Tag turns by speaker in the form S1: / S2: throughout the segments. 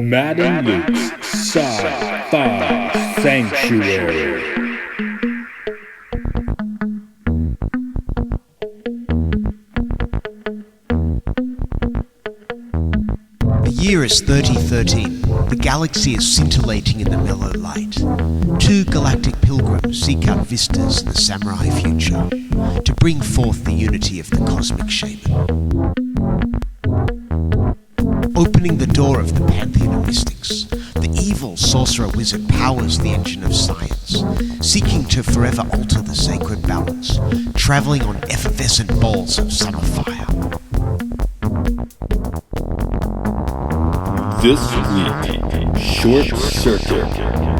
S1: Matt and Luke's Sci-Fi Sanctuary.
S2: The year is 3013. The galaxy is scintillating in the mellow light. Two galactic pilgrims seek out vistas in the samurai future to bring forth the unity of the cosmic shaman. Opening the door of the pantheon of mystics, the evil sorcerer wizard powers the engine of science, seeking to forever alter the sacred balance, traveling on effervescent balls of summer fire.
S1: This week, Short Circuit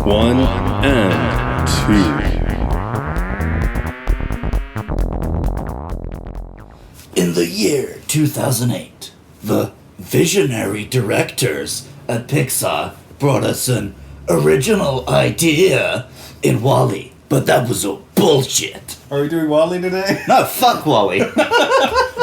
S1: 1 and
S3: 2. In the year 2008, the visionary directors at Pixar brought us an original idea in WALL-E, but that was a bullshit.
S4: Are we doing WALL-E today?
S3: No, fuck WALL-E.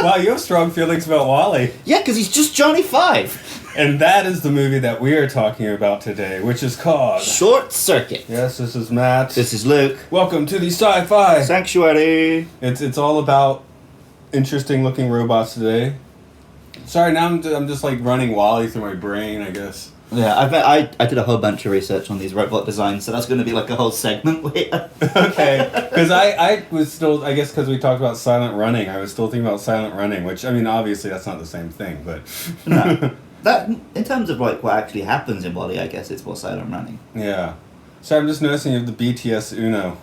S4: Wow, you have strong feelings about WALL-E.
S3: Yeah, because he's just Johnny Five.
S4: And that is the movie that we are talking about today, which is called
S3: Short Circuit.
S4: Yes, this is Matt.
S3: This is Luke.
S4: Welcome to the Sci-Fi
S3: Sanctuary.
S4: It's all about interesting looking robots today. Sorry, now I'm just like running WALL-E through my brain, I guess.
S3: Yeah, I did a whole bunch of research on these robot designs, so that's going to be like a whole segment later.
S4: Okay, because I was still, I guess because we talked about silent running, I was still thinking about silent running, which, I mean, obviously that's not the same thing, but...
S3: No. That, in terms of like what actually happens in WALL-E, I guess it's more silent running.
S4: Yeah. So I'm just noticing you have the BTS Uno.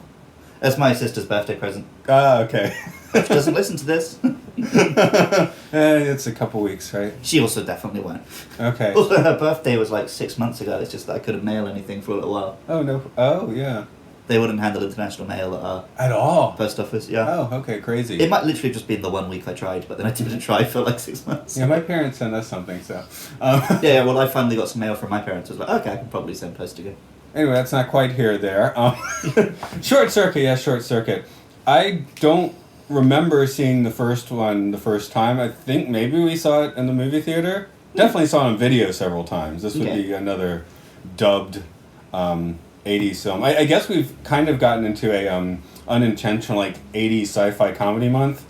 S3: That's my sister's birthday present.
S4: Ah, okay.
S3: She doesn't listen to this.
S4: It's a couple weeks, right?
S3: She also definitely won't.
S4: Okay.
S3: Also, her birthday was like 6 months ago. It's just that I couldn't mail anything for a little while.
S4: Oh, no. Oh, yeah.
S3: They wouldn't handle international mail at our
S4: At all?
S3: post office, yeah.
S4: Oh, okay, crazy.
S3: It might literally just been the 1 week I tried, but then I didn't try for like 6 months.
S4: Yeah, my parents sent us something, so...
S3: Yeah, well, I finally got some mail from my parents. I was like, okay, I can probably send post again.
S4: Anyway, that's not quite here or there. Short Circuit, yeah, Short Circuit. I don't remember seeing the first one the first time. I think maybe we saw it in the movie theater. Definitely saw it on video several times. This would be another dubbed 80s film. I guess we've kind of gotten into a unintentional like 80s sci-fi comedy month.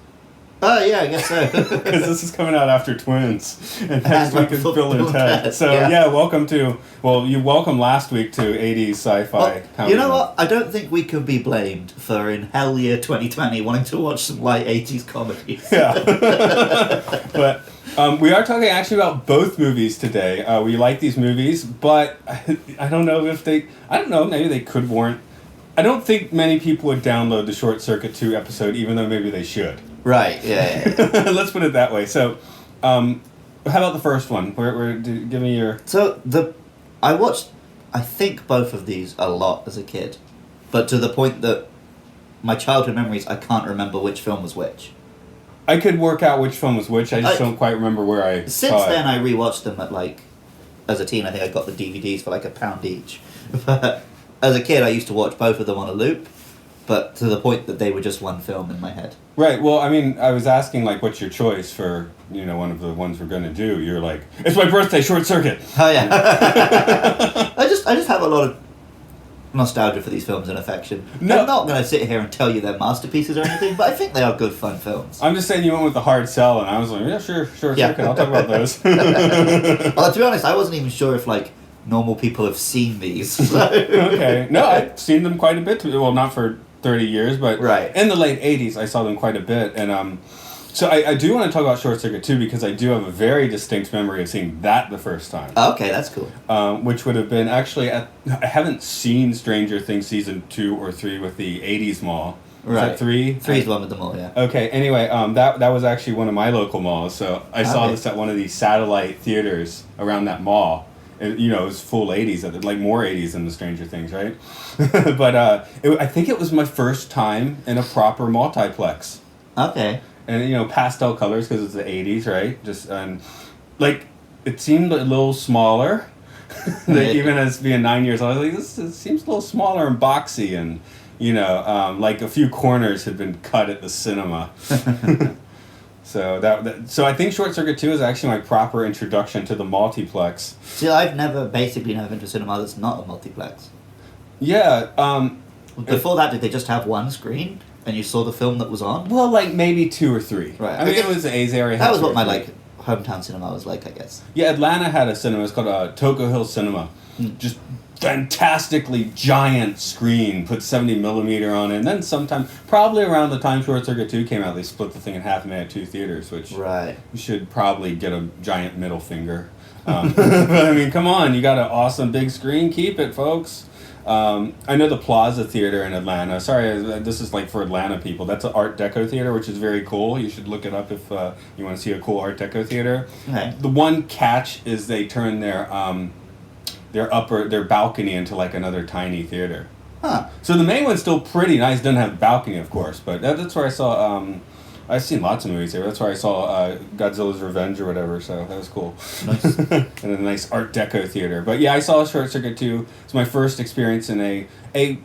S3: Oh, yeah, I guess so.
S4: Because this is coming out after Twins, and next week is Bill and Ted. So
S3: yeah,
S4: you welcome last week to 80s sci-fi comedy.
S3: You know what? I don't think we could be blamed for in hell year 2020 wanting to watch some light 80s comedies.
S4: Yeah. But we are talking actually about both movies today. We like these movies, but I don't know if maybe they could warrant... I don't think many people would download the Short Circuit 2 episode, even though maybe they should.
S3: Right, yeah.
S4: Let's put it that way. So, how about the first one? Give me your...
S3: So, I watched, I think, both of these a lot as a kid. But to the point that my childhood memories, I can't remember which film was which.
S4: I could work out which film was which, I just don't quite remember where I
S3: Since
S4: saw
S3: then,
S4: it.
S3: I rewatched them at, like, as a teen, I think I got the DVDs for, like, £1 each. But as a kid, I used to watch both of them on a loop. But to the point that they were just one film in my head. Right.
S4: Well, I mean, I was asking, like, what's your choice for, one of the ones we're going to do? You're like, it's my birthday, Short Circuit.
S3: Oh, yeah. I just have a lot of nostalgia for these films and affection.
S4: No.
S3: I'm not going to sit here and tell you they're masterpieces or anything, but I think they are good, fun films.
S4: I'm just saying you went with the hard sell, and I was like, yeah, sure, Short Circuit, I'll talk about those.
S3: Well, to be honest, I wasn't even sure if, like, normal people have seen these. So.
S4: Okay. No, I've seen them quite a bit. Well, not for 30 years, but in the late 80s I saw them quite a bit, and so I do want to talk about Short Circuit 2 because I do have a very distinct memory of seeing that the first time.
S3: Okay, that's cool.
S4: Which would have been actually I haven't seen Stranger Things season 2 or 3 with the 80s mall. Right. Is that 3?
S3: 3's the one with the mall, yeah.
S4: Okay, anyway, that was actually one of my local malls, so I saw this at one of these satellite theaters around that mall. It was full 80s, like more 80s than the Stranger Things, right? But I think it was my first time in a proper multiplex.
S3: Okay.
S4: And, pastel colors because it's the 80s, right? Just, like, it seemed a little smaller. Like, even as being 9 years old, I was like, it seems a little smaller and boxy, and, like a few corners had been cut at the cinema. So I think Short Circuit 2 is actually my proper introduction to the multiplex.
S3: See, I've never basically been to cinema that's not a multiplex.
S4: Yeah.
S3: Before that, did they just have one screen and you saw the film that was on?
S4: Well, like maybe 2 or 3.
S3: Right.
S4: I mean, it was the A's area.
S3: That was what my hometown cinema was like, I guess.
S4: Yeah, Atlanta had a cinema. It's called Toco Hill Cinema. Just fantastically giant screen, put 70 millimeter on it, and then sometime, probably around the time Short Circuit 2 came out, they split the thing in half and made it 2 theaters, which you should probably get a giant middle finger. But I mean, come on, you got an awesome big screen, keep it, folks. I know the Plaza Theater in Atlanta. Sorry, this is like for Atlanta people. That's an Art Deco theater, which is very cool. You should look it up if you want to see a cool Art Deco theater.
S3: Okay.
S4: The one catch is they turn their balcony into like another tiny theater.
S3: Huh.
S4: So the main one's still pretty nice. Doesn't have a balcony, of course, but that's where I saw. I've seen lots of movies there. That's where I saw Godzilla's Revenge or whatever. So that was cool.
S3: Nice.
S4: And a nice Art Deco theater. But yeah, I saw Short Circuit 2. It's my first experience in a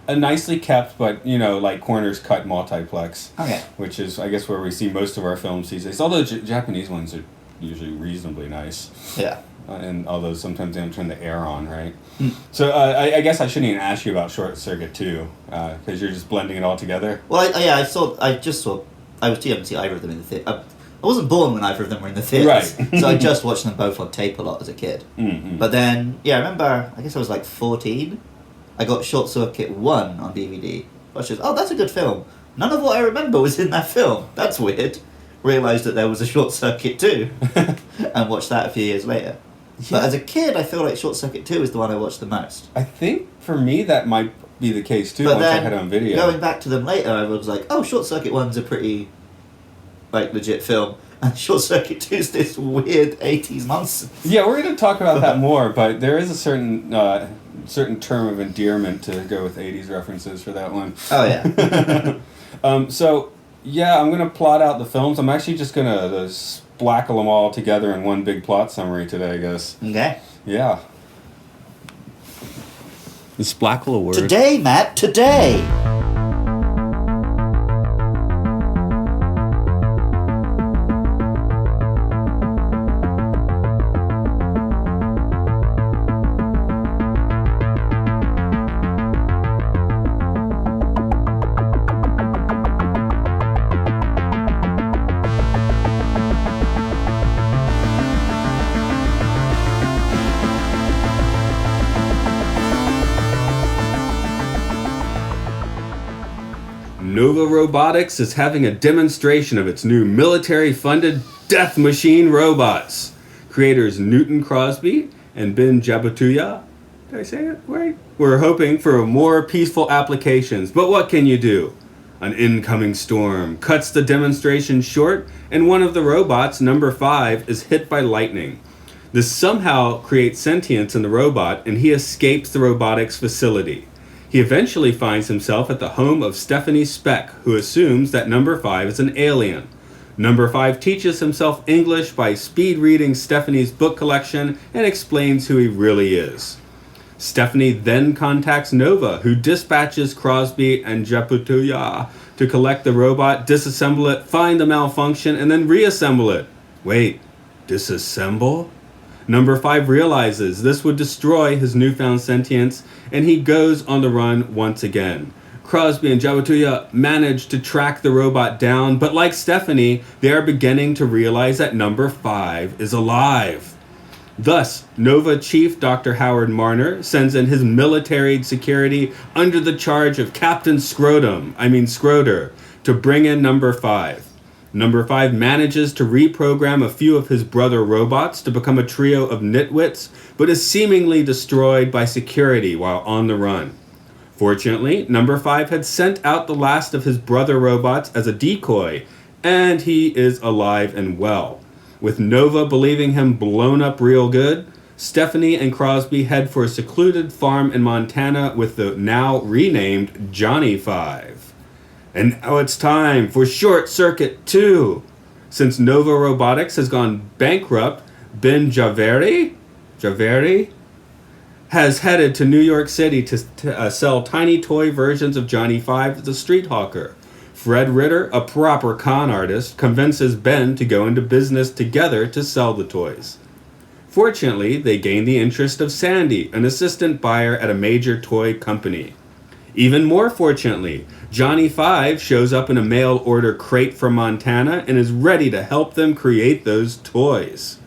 S4: nicely kept, but like corners cut multiplex.
S3: Okay.
S4: Which is, I guess, where we see most of our films these days. Although Japanese ones are usually reasonably nice.
S3: Yeah.
S4: And although sometimes they don't turn the air on, right? So I guess I shouldn't even ask you about Short Circuit 2, because you're just blending it all together.
S3: Well, I just saw. I was too young to see either of them in the theater. I wasn't born when either of them were in the theaters,
S4: right?
S3: So I just watched them both on tape a lot as a kid.
S4: Mm-hmm.
S3: But then, I remember. I guess I was like 14. I got Short Circuit 1 on DVD. I was just, that's a good film. None of what I remember was in that film. That's weird. Realised that there was a Short Circuit 2, and watched that a few years later. Yeah. But as a kid, I feel like Short Circuit 2 is the one I watched the most.
S4: I think for me that might be the case too.
S3: But
S4: once I
S3: then,
S4: had it on video.
S3: Going back to them later, I was like, Short Circuit 1's a pretty, legit film. And Short Circuit 2 is this weird 80s nonsense.
S4: Yeah, we're going to talk about that more, but there is a certain term of endearment to go with 80s references for that one.
S3: Oh, yeah.
S4: So, yeah, I'm going to plot out the films. I'm actually just going to splackle them all together in one big plot summary today, I guess.
S3: Okay.
S4: Yeah. Is splackle a word?
S3: Today, Matt, today!
S4: Nova Robotics is having a demonstration of its new military-funded death machine robots. Creators Newton Crosby and Ben Jabatuya, did I say it right? We're hoping for more peaceful applications, but what can you do? An incoming storm cuts the demonstration short, and one of the robots, number 5, is hit by lightning. This somehow creates sentience in the robot, and he escapes the robotics facility. He eventually finds himself at the home of Stephanie Speck, who assumes that number 5 is an alien. Number 5 teaches himself English by speed reading Stephanie's book collection and explains who he really is. Stephanie then contacts Nova, who dispatches Crosby and Japutuya to collect the robot, disassemble it, find the malfunction, and then reassemble it. Wait, disassemble? Number 5 realizes this would destroy his newfound sentience, and he goes on the run once again. Crosby and Jabatuya manage to track the robot down, but like Stephanie, they are beginning to realize that number 5 is alive. Thus, Nova Chief Dr. Howard Marner sends in his military security under the charge of Captain Scroder, to bring in number 5. Number 5 manages to reprogram a few of his brother robots to become a trio of nitwits, but is seemingly destroyed by security while on the run. Fortunately, number 5 had sent out the last of his brother robots as a decoy, and he is alive and well. With Nova believing him blown up real good, Stephanie and Crosby head for a secluded farm in Montana with the now renamed Johnny 5. And now it's time for Short Circuit 2. Since Nova Robotics has gone bankrupt, Ben Javeri has headed to New York City to sell tiny toy versions of Johnny 5 the Street Hawker. Fred Ritter, a proper con artist, convinces Ben to go into business together to sell the toys. Fortunately, they gain the interest of Sandy, an assistant buyer at a major toy company. Even more fortunately, Johnny Five shows up in a mail order crate from Montana and is ready to help them create those toys.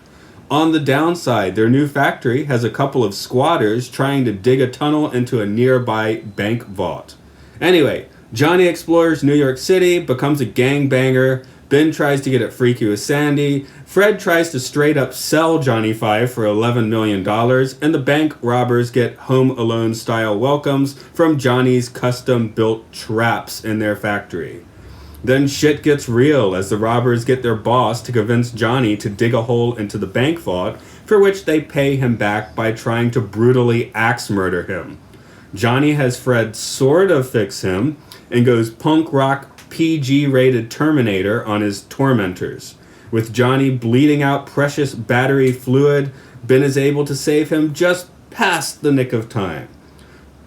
S4: On the downside, their new factory has a couple of squatters trying to dig a tunnel into a nearby bank vault. Anyway, Johnny explores New York City, becomes a gangbanger. Ben tries to get it freaky with Sandy. Fred tries to straight up sell Johnny Five for $11 million, and the bank robbers get Home Alone style welcomes from Johnny's custom built traps in their factory. Then shit gets real as the robbers get their boss to convince Johnny to dig a hole into the bank vault, for which they pay him back by trying to brutally axe murder him. Johnny has Fred sort of fix him and goes punk rock PG-rated Terminator on his tormentors. With Johnny bleeding out precious battery fluid, Ben is able to save him just past the nick of time.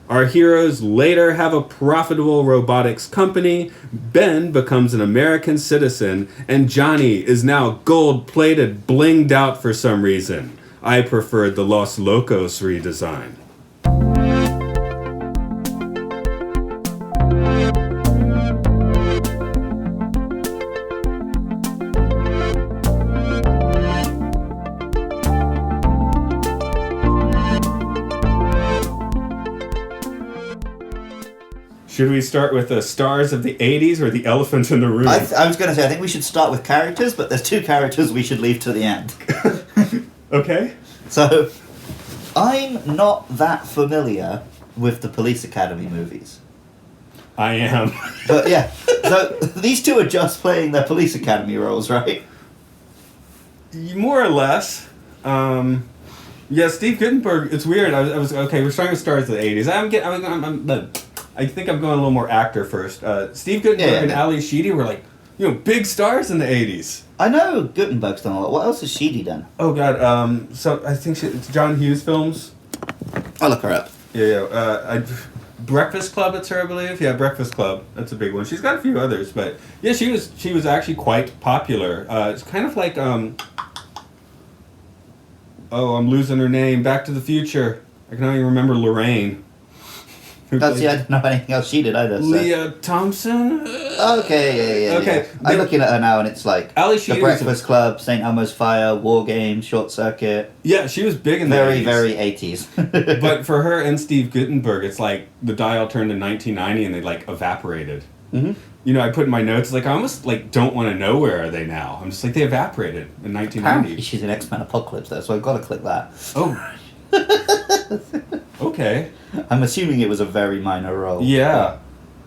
S4: Our heroes later have a profitable robotics company, Ben becomes an American citizen, and Johnny is now gold-plated, blinged out for some reason. I preferred the Los Locos redesign. Should we start with the stars of the 80s or the elephant in the room?
S5: I was going to say, I think we should start with characters, but there's two characters we should leave to the end.
S4: Okay.
S5: So, I'm not that familiar with the Police Academy movies.
S4: I am.
S5: But yeah, so these two are just playing their Police Academy roles, right?
S4: More or less. Yeah, Steve Guttenberg, it's weird. I was okay, we're starting with stars of the 80s. I think I'm going a little more actor first. Steve Guttenberg and Ali Sheedy were like, big stars in the 80s.
S5: I know Guttenberg's done a lot. What else has Sheedy done?
S4: Oh, God. So I think it's John Hughes films.
S5: I'll look her up.
S4: Yeah. Breakfast Club, it's her, I believe. Yeah, Breakfast Club. That's a big one. She's got a few others, but yeah, she was actually quite popular. It's kind of like, I'm losing her name. Back to the Future. I can only remember Lorraine.
S5: I don't know anything else she did either. So.
S4: Leah Thompson?
S5: Okay, yeah.
S4: Okay.
S5: I'm looking at her now and it's like
S4: Ali
S5: The
S4: Sheedy
S5: Breakfast Club, St. Elmo's Fire, War Games, Short Circuit.
S4: Yeah, she was big in the 80s.
S5: Very 80s.
S4: But for her and Steve Guttenberg, it's like the dial turned to 1990 and they like evaporated.
S5: Mm-hmm.
S4: I put in my notes, like I almost like don't want to know where are they now. I'm just like, they evaporated in 1990.
S5: Apparently she's in X-Men Apocalypse though, so I've got to click that.
S4: Oh. Okay.
S5: I'm assuming it was a very minor role.
S4: Yeah.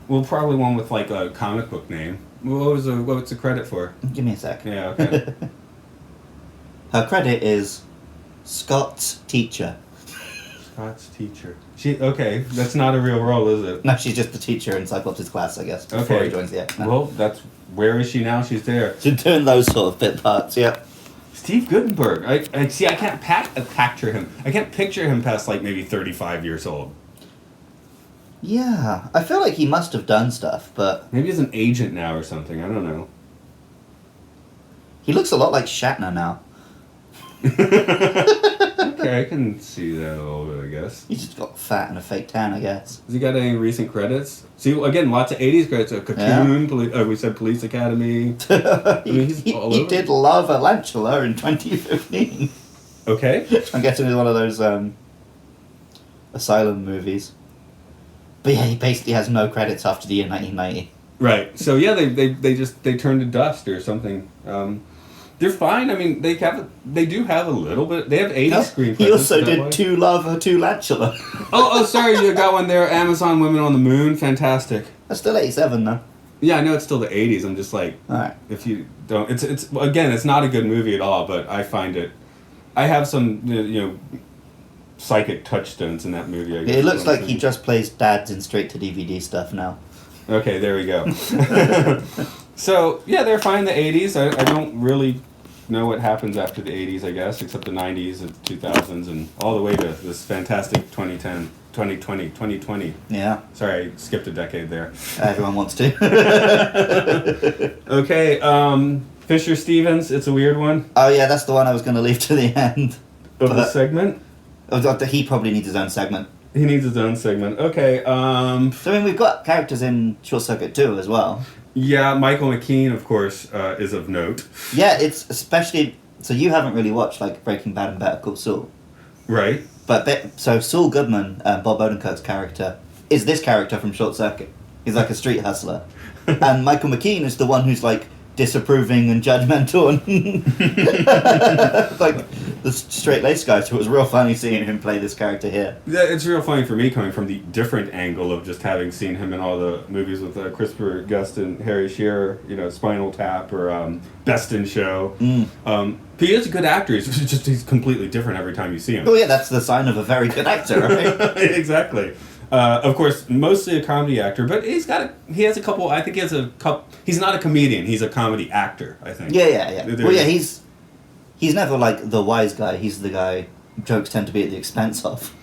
S4: Well, probably one with like a comic book name. What's the credit for?
S5: Give me a sec.
S4: Yeah, okay.
S5: Her credit is Scott's teacher.
S4: Scott's teacher. Okay, that's not a real role, is it?
S5: No, she's just the teacher in Cyclops' class, I guess, before
S4: Okay.
S5: he joins the X-Men.
S4: Well, where is she now? She's there.
S5: She's doing those sort of bit parts, yeah.
S4: Steve Guttenberg. I see. I can't picture him. I can't picture him past like maybe 35 years old.
S5: Yeah, I feel like he must have done stuff, but
S4: Maybe he's an agent now or something. I don't know.
S5: he looks a lot like Shatner now.
S4: Okay, I can see that a little bit, I guess.
S5: He's just got fat and a fake tan, I guess.
S4: Has he got any recent credits? See, again, lots of 80s credits. Cocoon, we said Police Academy. He's all
S5: he
S4: over.
S5: did Lava Lantula in 2015.
S4: Okay.
S5: I'm guessing it's one of those asylum movies. But yeah, he basically has no credits after the year 1990.
S4: Right. So yeah, they turned to dust or something. They're fine. I mean, they do have a little bit. They have 80 screen credits.
S5: He also
S4: is that
S5: did
S4: why?
S5: 2 Lava, 2 Lantula.
S4: Oh, sorry, you got one there. Amazon Women on the Moon, fantastic.
S5: That's still 87 though.
S4: Yeah, I know it's still the 80s. I'm just like,
S5: Alright.
S4: if you don't, it's again, it's not a good movie at all. But I find it. I have some psychic touchstones in that movie. I guess
S5: It looks
S4: is what I'm
S5: like he
S4: saying.
S5: just plays dads in straight to DVD stuff now.
S4: Okay, there we go. So yeah, they're fine in the 80s. I don't really know what happens after the 80s, I guess, except the 90s and 2000s and all the way to this fantastic 2010. 2020.
S5: Yeah,
S4: Sorry, I skipped a decade there.
S5: everyone wants to.
S4: Okay, Fisher Stevens, it's a weird one.
S5: Oh yeah, that's the one I was going to leave to the end.
S4: Of the
S5: But-
S4: segment?
S5: He probably needs his own segment.
S4: He needs his own segment. Okay,
S5: So I mean, we've got characters in Short Circuit 2 as well.
S4: yeah, Michael McKean, of course, is of note.
S5: Yeah, it's especially... So you haven't really watched, like, Breaking Bad and Better Call Saul.
S4: Right?
S5: So Saul Goodman, Bob Odenkirk's character, is this character from Short Circuit. He's like a street hustler. And Michael McKean is the one who's, like, disapproving and judgmental and... like, the straight-laced guy, so it was real funny seeing him play this character here.
S4: Yeah, it's real funny for me coming from the different angle of just having seen him in all the movies with Christopher Guest and Harry Shearer, Spinal Tap or Best in Show. He is a good actor. He's completely different every time you see him.
S5: Oh yeah, that's the sign of a very good actor, right?
S4: Exactly. Of course, mostly a comedy actor, but he has a couple. I think he has a couple. He's not a comedian. He's a comedy actor, I think.
S5: Yeah. Well, yeah, he's never like the wise guy. He's the guy jokes tend to be at the expense of.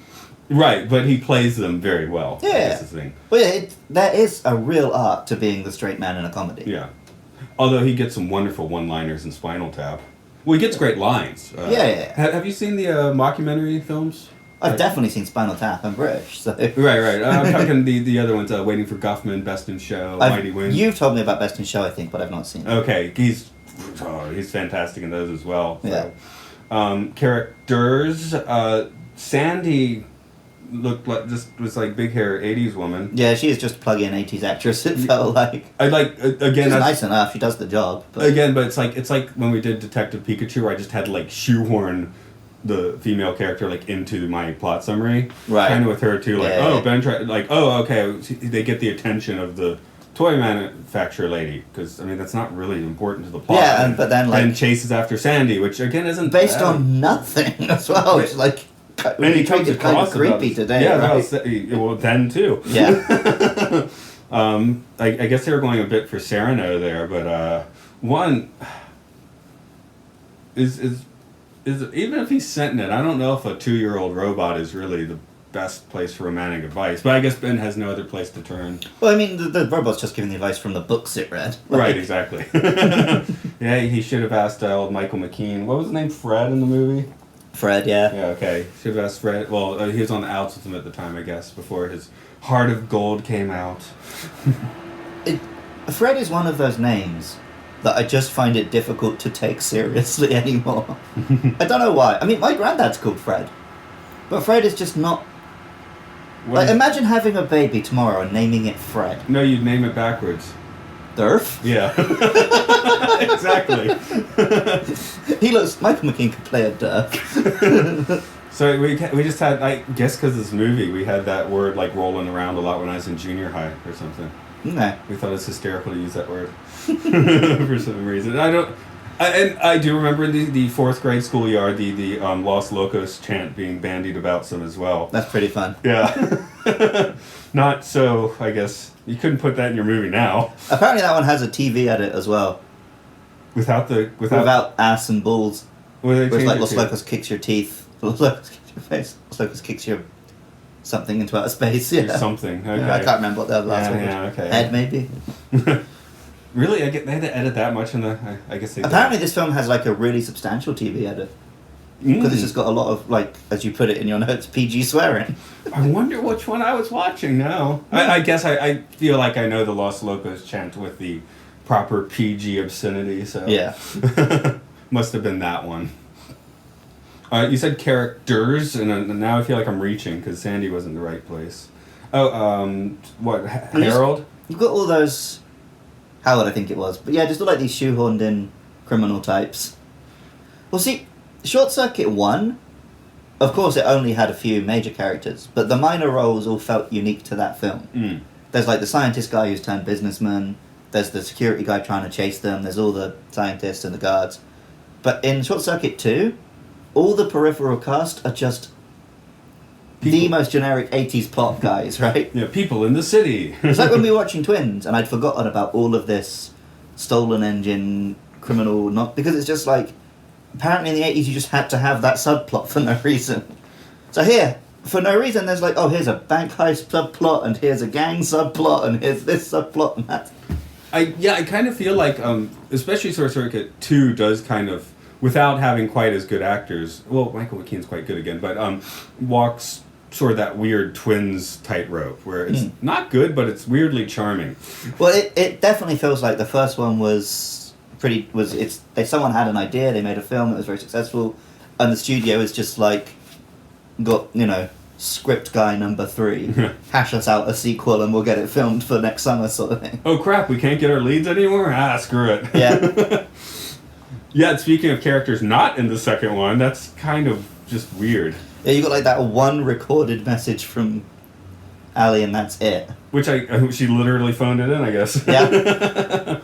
S4: Right, but he plays them very well.
S5: Yeah.
S4: That's the thing.
S5: Well, yeah, there is a real art to being the straight man in a comedy.
S4: Yeah. Although he gets some wonderful one-liners in Spinal Tap. Well, he gets great lines.
S5: Yeah.
S4: Have you seen the mockumentary films?
S5: I've definitely seen Spinal Tap. I'm British, so...
S4: Right. I'm talking the other ones, Waiting for Guffman, Best in Show, Mighty Wind.
S5: You've told me about Best in Show, I think, but I've not seen it.
S4: Okay, he's fantastic in those as well. So.
S5: Yeah.
S4: Characters, Sandy looked like was like big hair 80s woman.
S5: Yeah, she is just a plug-in 80s actress, it felt like.
S4: I like again.
S5: She's nice enough, she does the job. But...
S4: Again, but it's like when we did Detective Pikachu, where I just had to like shoehorn the female character like into my plot summary.
S5: Right.
S4: Kind of with her too, like
S5: Yeah.
S4: Ben, okay, they get the attention of the toy manufacturer lady, because I mean that's not really important to the plot.
S5: Yeah, but then like...
S4: and chases after Sandy, which again isn't
S5: based
S4: bad.
S5: on nothing as well. It's like...
S4: And he comes
S5: kind of
S4: across
S5: creepy today,
S4: yeah,
S5: right?
S4: well, then too.
S5: Yeah.
S4: I guess they were going a bit for Cyrano there, but one is even if he's sentient, I don't know if a 2-year-old robot is really the best place for romantic advice. But I guess Ben has no other place to turn.
S5: Well, I mean, the robot's just giving the advice from the books it read. Like,
S4: Right, exactly. Yeah, he should have asked old Michael McKean. What was his name? Fred in the movie?
S5: Fred, yeah.
S4: Yeah, okay. Should have asked Fred. Well, he was on the outs with him at the time, I guess, before his Heart of Gold came out.
S5: Fred is one of those names that I just find it difficult to take seriously anymore. I don't know why. I mean, my granddad's called Fred. But Fred is just not... Like, imagine having a baby tomorrow and naming it Fred.
S4: No, you'd name it backwards.
S5: Durf?
S4: Yeah. Exactly.
S5: Michael McKean could play a Durf.
S4: So we just had, I guess because of this movie, we had that word like rolling around a lot when I was in junior high or something.
S5: No.
S4: We thought it was hysterical to use that word for some reason. I do remember in the 4th grade schoolyard the Los Locos chant being bandied about some as well.
S5: That's pretty fun.
S4: Yeah. Not so, I guess, you couldn't put that in your movie now.
S5: Apparently that one has a TV edit as well. Without ass and balls. Where it's like Los Locos kicks your teeth. Los Locos kicks your face. Los Locos kicks your something into outer space. Yeah.
S4: Or something. Okay.
S5: Yeah, I can't remember what that last one was.
S4: Yeah, okay.
S5: Head, maybe?
S4: Really? They had to edit that much in the... I guess they
S5: Apparently this film has like a really substantial TV edit. Because it's just got a lot of, like, as you put it in your notes, PG swearing.
S4: I wonder which one I was watching now. I guess I feel like I know the Los Locos chant with the proper PG obscenity, so...
S5: Yeah.
S4: Must have been that one. You said characters, and now I feel like I'm reaching, because Sandy wasn't the right place. Oh, what, Harold?
S5: You've got all those... Howard, I think it was. But yeah, just look like these shoehorned in criminal types. Well, see, Short Circuit 1, of course it only had a few major characters, but the minor roles all felt unique to that film. There's like the scientist guy who's turned businessman, there's the security guy trying to chase them, there's all the scientists and the guards. But in Short Circuit 2, all the peripheral cast are just the most generic 80s pop guys, right?
S4: Yeah, people in the city.
S5: It's like when we were watching Twins, and I'd forgotten about all of this stolen engine, criminal... because it's just like... Apparently in the 80s you just had to have that subplot for no reason. So here, for no reason, there's like, oh, here's a bank heist subplot, and here's a gang subplot, and here's this subplot, and that.
S4: I kind of feel like, especially Short Circuit 2 does kind of, without having quite as good actors, well, Michael McKean's quite good again, but walks sort of that weird twins tightrope, where it's not good, but it's weirdly charming.
S5: Well, it definitely feels like the first one someone had an idea, they made a film, it was very successful, and the studio is just like, got, script guy number 3, hash us out a sequel and we'll get it filmed for next summer sort of thing.
S4: Oh crap, we can't get our leads anymore? Screw it.
S5: Yeah.
S4: Yeah, speaking of characters not in the second one, that's kind of just weird.
S5: Yeah, you got like that one recorded message from Ali and that's it.
S4: Which she literally phoned it in, I guess.
S5: Yeah.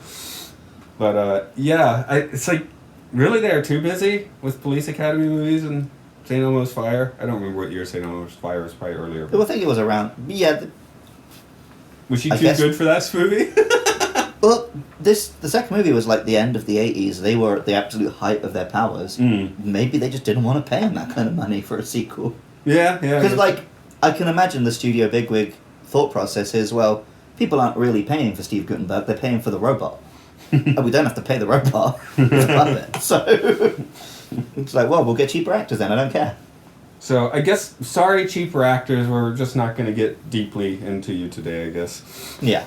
S4: But it's like, really they are too busy with Police Academy movies and St. Elmo's Fire? I don't remember what year St. Elmo's Fire was, probably earlier.
S5: Well, I think it was around,
S4: was she too good for that movie?
S5: Well, the second movie was like the end of the 80s. They were at the absolute height of their powers. Maybe they just didn't want to pay him that kind of money for a sequel.
S4: Yeah.
S5: Because, I can imagine the studio bigwig thought process is, well, people aren't really paying for Steve Guttenberg, they're paying for the robot. And we don't have to pay the robot. It's above it. So, it's like, well, we'll get cheaper actors then, I don't care.
S4: So, I guess, sorry cheaper actors, we're just not going to get deeply into you today, I guess.
S5: Yeah.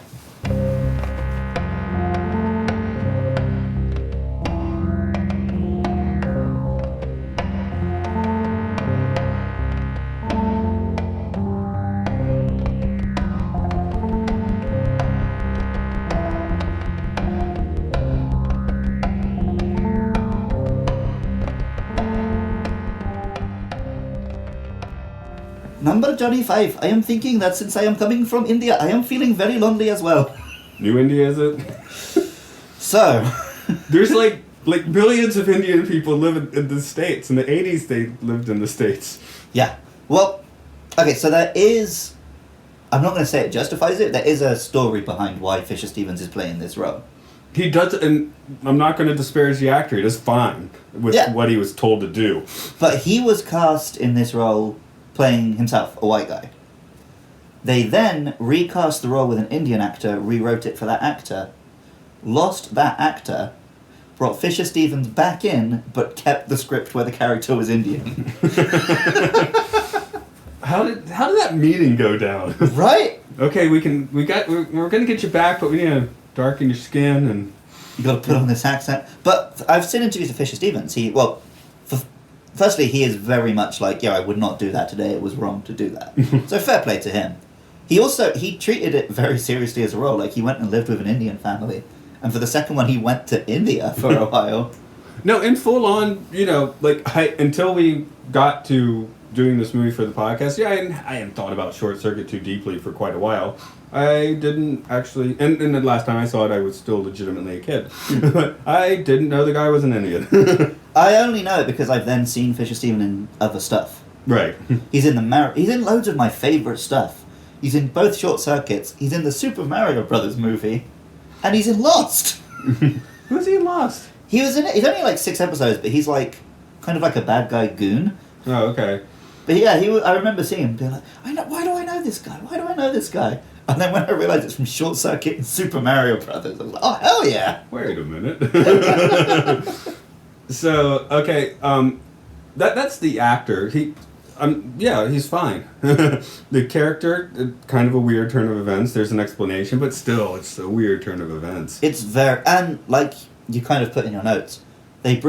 S5: Number Johnny 5. I am thinking that since I am coming from India, I am feeling very lonely as well.
S4: New India, is it?
S5: So.
S4: There's like billions of Indian people live in the States. In the 80s, they lived in the States.
S5: Yeah. Well, okay, so there is... I'm not going to say it justifies it. There is a story behind why Fisher Stevens is playing this role.
S4: He does, and I'm not going to disparage the actor. He does fine with what he was told to do.
S5: But he was cast in this role playing himself, a white guy. They then recast the role with an Indian actor, rewrote it for that actor, lost that actor, brought Fisher Stevens back in, but kept the script where the character was Indian.
S4: How did that meeting go down?
S5: Right?
S4: Okay, we're gonna get you back, but we need to darken your skin and
S5: you got to put on this accent. But I've seen interviews with Fisher Stevens. Firstly, he is very much like, I would not do that today. It was wrong to do that. So fair play to him. He treated it very seriously as a role. Like, he went and lived with an Indian family. And for the second one, he went to India for a while.
S4: No, in full on, until we got to doing this movie for the podcast, I hadn't thought about Short Circuit too deeply for quite a while. I didn't actually, and the last time I saw it, I was still legitimately a kid. But I didn't know the guy was an Indian.
S5: I only know it because I've then seen Fisher Stevens in other stuff.
S4: Right.
S5: He's in loads of my favourite stuff. He's in both Short Circuits. He's in the Super Mario Brothers movie. And he's in Lost.
S4: Who's he in Lost?
S5: He was in it. He's only like 6 episodes, but he's like kind of like a bad guy goon.
S4: Oh, okay.
S5: But yeah, I remember seeing him being like, why do I know this guy? Why do I know this guy? And then when I realised it's from Short Circuit and Super Mario Brothers, I was like, oh, hell yeah!
S4: Wait a minute. So, okay, that's the actor. He's fine. The character, kind of a weird turn of events. There's an explanation, but still, it's a weird turn of events.
S5: It's and like you kind of put in your notes, they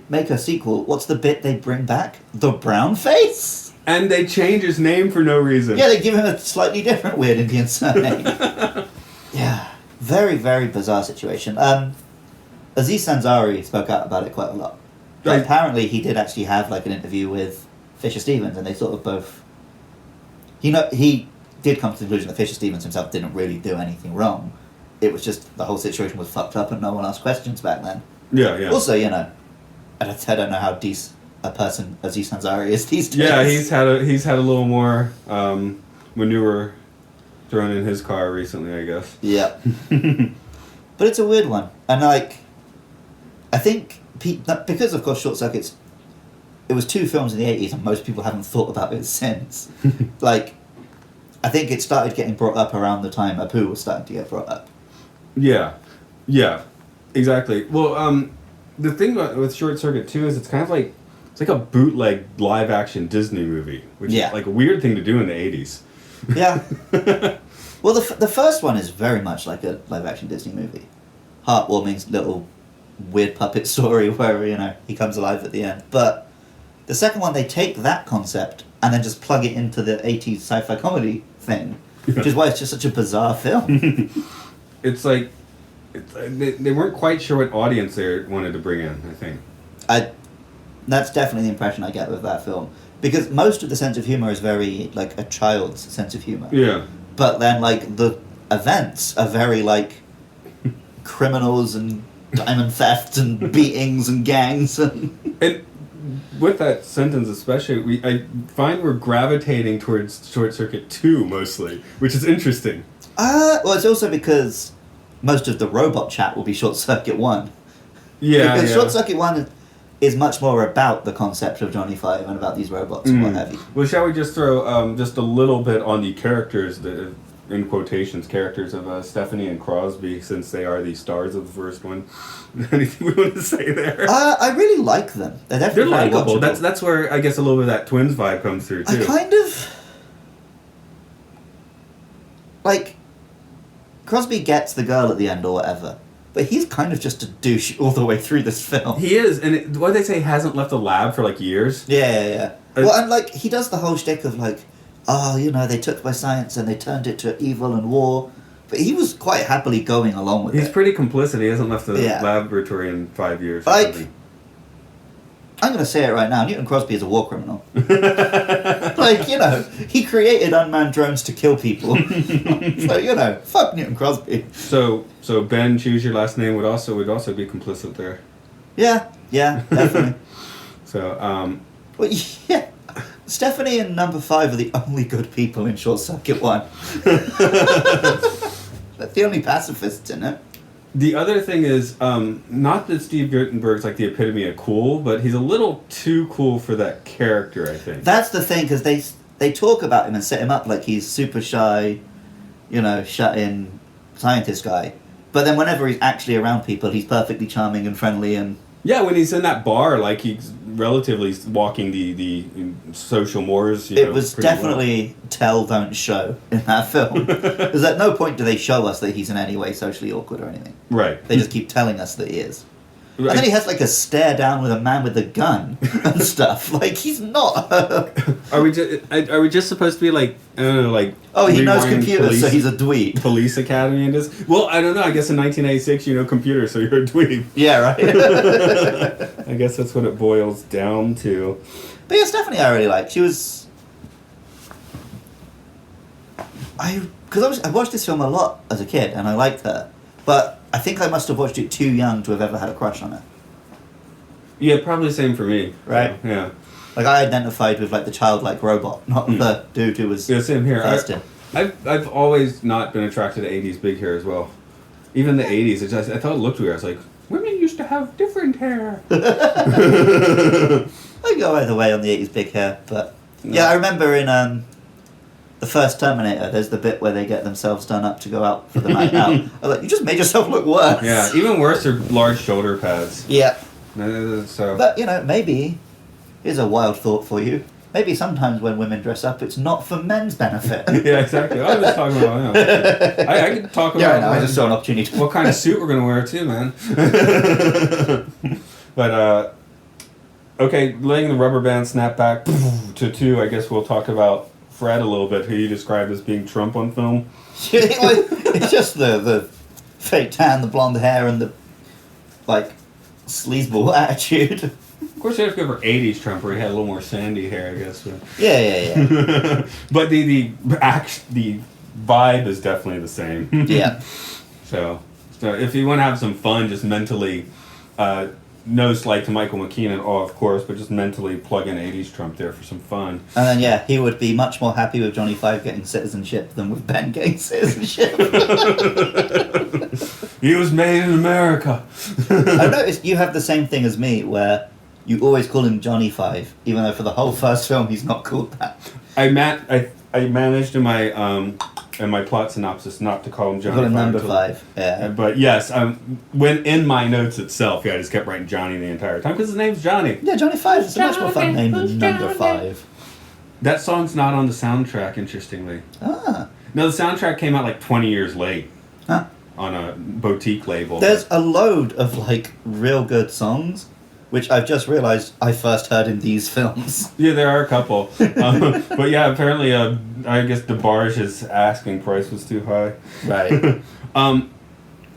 S5: make a sequel. What's the bit they bring back? The brown face?
S4: And they change his name for no reason.
S5: Yeah, they give him a slightly different weird Indian surname. Yeah, very, very bizarre situation. Aziz Ansari spoke out about it quite a lot. But apparently he did actually have like an interview with Fisher Stevens, and they sort of both... he did come to the conclusion that Fisher Stevens himself didn't really do anything wrong. It was just the whole situation was fucked up and no one asked questions back then.
S4: Yeah.
S5: Also, I don't know how decent a person Aziz Ansari is these days.
S4: Yeah, he's had a little more manure thrown in his car recently, I guess.
S5: Yeah. But it's a weird one. And I think, because of course Short Circuit's it was 2 films in the 80s, and most people haven't thought about it since. Like, I think it started getting brought up around the time Apu was starting to get brought up.
S4: Yeah, exactly. Well, the thing with Short Circuit 2 is it's kind of like it's like a bootleg live action Disney movie, which is like a weird thing to do in the 80s.
S5: Yeah. Well, the first one is very much like a live action Disney movie. Heartwarming little weird puppet story where, you know, he comes alive at the end. But the second one, they take that concept and then just plug it into the 80s sci-fi comedy thing, which is why it's just such a bizarre film.
S4: It's like they weren't quite sure what audience they wanted to bring in, I think.
S5: That's definitely the impression I get with that film. Because most of the sense of humor is very, like, a child's sense of humor.
S4: Yeah.
S5: But then, like, the events are very, like, criminals and diamond theft and beatings and gangs. And
S4: with that sentence especially, I find we're gravitating towards Short Circuit 2 mostly, which is interesting.
S5: Well, it's also because most of the robot chat will be Short Circuit 1.
S4: Yeah,
S5: because Short Circuit 1 is much more about the concept of Johnny Five and about these robots and what have you.
S4: Well, shall we just throw just a little bit on the characters, in quotations, characters of Stephanie and Crosby, since they are the stars of the first one? Anything we want to say there?
S5: I really like them. They're definitely
S4: They're likable.
S5: watchable.
S4: That's where I guess a little bit of that twins vibe comes through too.
S5: I kind of like Crosby gets the girl at the end or whatever, but he's kind of just a douche all the way through this film.
S4: He is, and what they say, hasn't left the lab for like years.
S5: Yeah. Well, and like he does the whole shtick of like, oh, you know, they took my science and they turned it to evil and war. But he was quite happily going along with it.
S4: He's pretty complicit. He hasn't left the
S5: Yeah.
S4: laboratory in 5 years.
S5: Like, I'm going to say it right now. Newton Crosby is a war criminal. Like, you know, he created unmanned drones to kill people. So, you know, fuck Newton Crosby.
S4: So Ben, choose your last name would also be complicit there.
S5: Yeah, definitely.
S4: So,
S5: Well, yeah. Stephanie and number 5 are the only good people in Short Circuit 1. That's the only pacifists in it.
S4: the other thing is, not that Steve Guttenberg's like the epitome of cool, but he's a little too cool for that character, I think.
S5: That's the thing, because they talk about him and set him up like he's super shy, you know, shut-in scientist guy. But then whenever he's actually around people, he's perfectly charming and friendly and...
S4: Yeah, when he's in that bar, like he's relatively walking the social mores.
S5: It was definitely tell, don't show in that film. Because at no point do they show us that he's in any way socially awkward or anything.
S4: Right.
S5: They just keep telling us that he is. And then he has like a stare down with a man with a gun and stuff. Like he's not.
S4: Are we just supposed to be like, I don't know, like?
S5: Oh, he knows
S4: rewiring
S5: computers, so he's a dweeb.
S4: Police academy and this. Well, I don't know. I guess in 1986 you know computers, so you're a dweeb.
S5: Yeah, right.
S4: I guess that's what it boils down to.
S5: But yeah, Stephanie, I really like. She was. I watched this film a lot as a kid, and I liked her, but I think I must have watched it too young to have ever had a crush on her.
S4: Yeah, probably the same for me.
S5: Right.
S4: So, yeah.
S5: Like I identified with like the childlike robot, not the dude who was.
S4: Yeah, same here.
S5: Thirsty.
S4: I've always not been attracted to 80s big hair as well. Even the 80s, I thought it looked weird. I was like, women used to have different hair.
S5: I go either way on the 80s big hair, but
S4: No.
S5: yeah, I remember in the first Terminator, there's the bit where they get themselves done up to go out for the night out. I was like, you just made yourself look worse.
S4: Yeah, even worse are large shoulder pads.
S5: Yeah.
S4: So.
S5: But, you know, maybe, here's a wild thought for you. Maybe sometimes when women dress up, it's not for men's benefit.
S4: Yeah, exactly. I was just talking about, you know, I could talk about
S5: Yeah, I know, I just saw an opportunity.
S4: what kind of suit we're going to wear too, man. But, okay, letting the rubber band snap back to 2, I guess we'll talk about Fred a little bit, who you described as being Trump on film.
S5: It's just the fake tan, the blonde hair, and the, like, sleazeball attitude.
S4: Of course, you have to go for 80s Trump, where he had a little more sandy hair, I guess. But,
S5: Yeah.
S4: but the vibe is definitely the same.
S5: Yeah.
S4: So if you want to have some fun, just mentally, no slight to Michael McKean at all, of course, but just mentally plug in 80s Trump there for some fun.
S5: And then, yeah, he would be much more happy with Johnny Five getting citizenship than with Ben getting citizenship.
S4: He was made in America.
S5: I've noticed you have the same thing as me, where you always call him Johnny Five, even though for the whole first film he's not called that.
S4: I managed in my plot synopsis not to call him Johnny.
S5: Call him number
S4: until-
S5: 5. Yeah.
S4: But yes, when in my notes itself, I just kept writing Johnny the entire time because his name's Johnny.
S5: Yeah, Johnny Five is a much more fun name than number 5.
S4: That song's not on the soundtrack, interestingly.
S5: Ah.
S4: No, the soundtrack came out like 20 years late
S5: Huh.
S4: on a boutique label.
S5: There's a load of like real good songs, which I've just realised I first heard in these films.
S4: Yeah, there are a couple. But yeah, apparently, I guess DeBarge's asking price was too high.
S5: Right.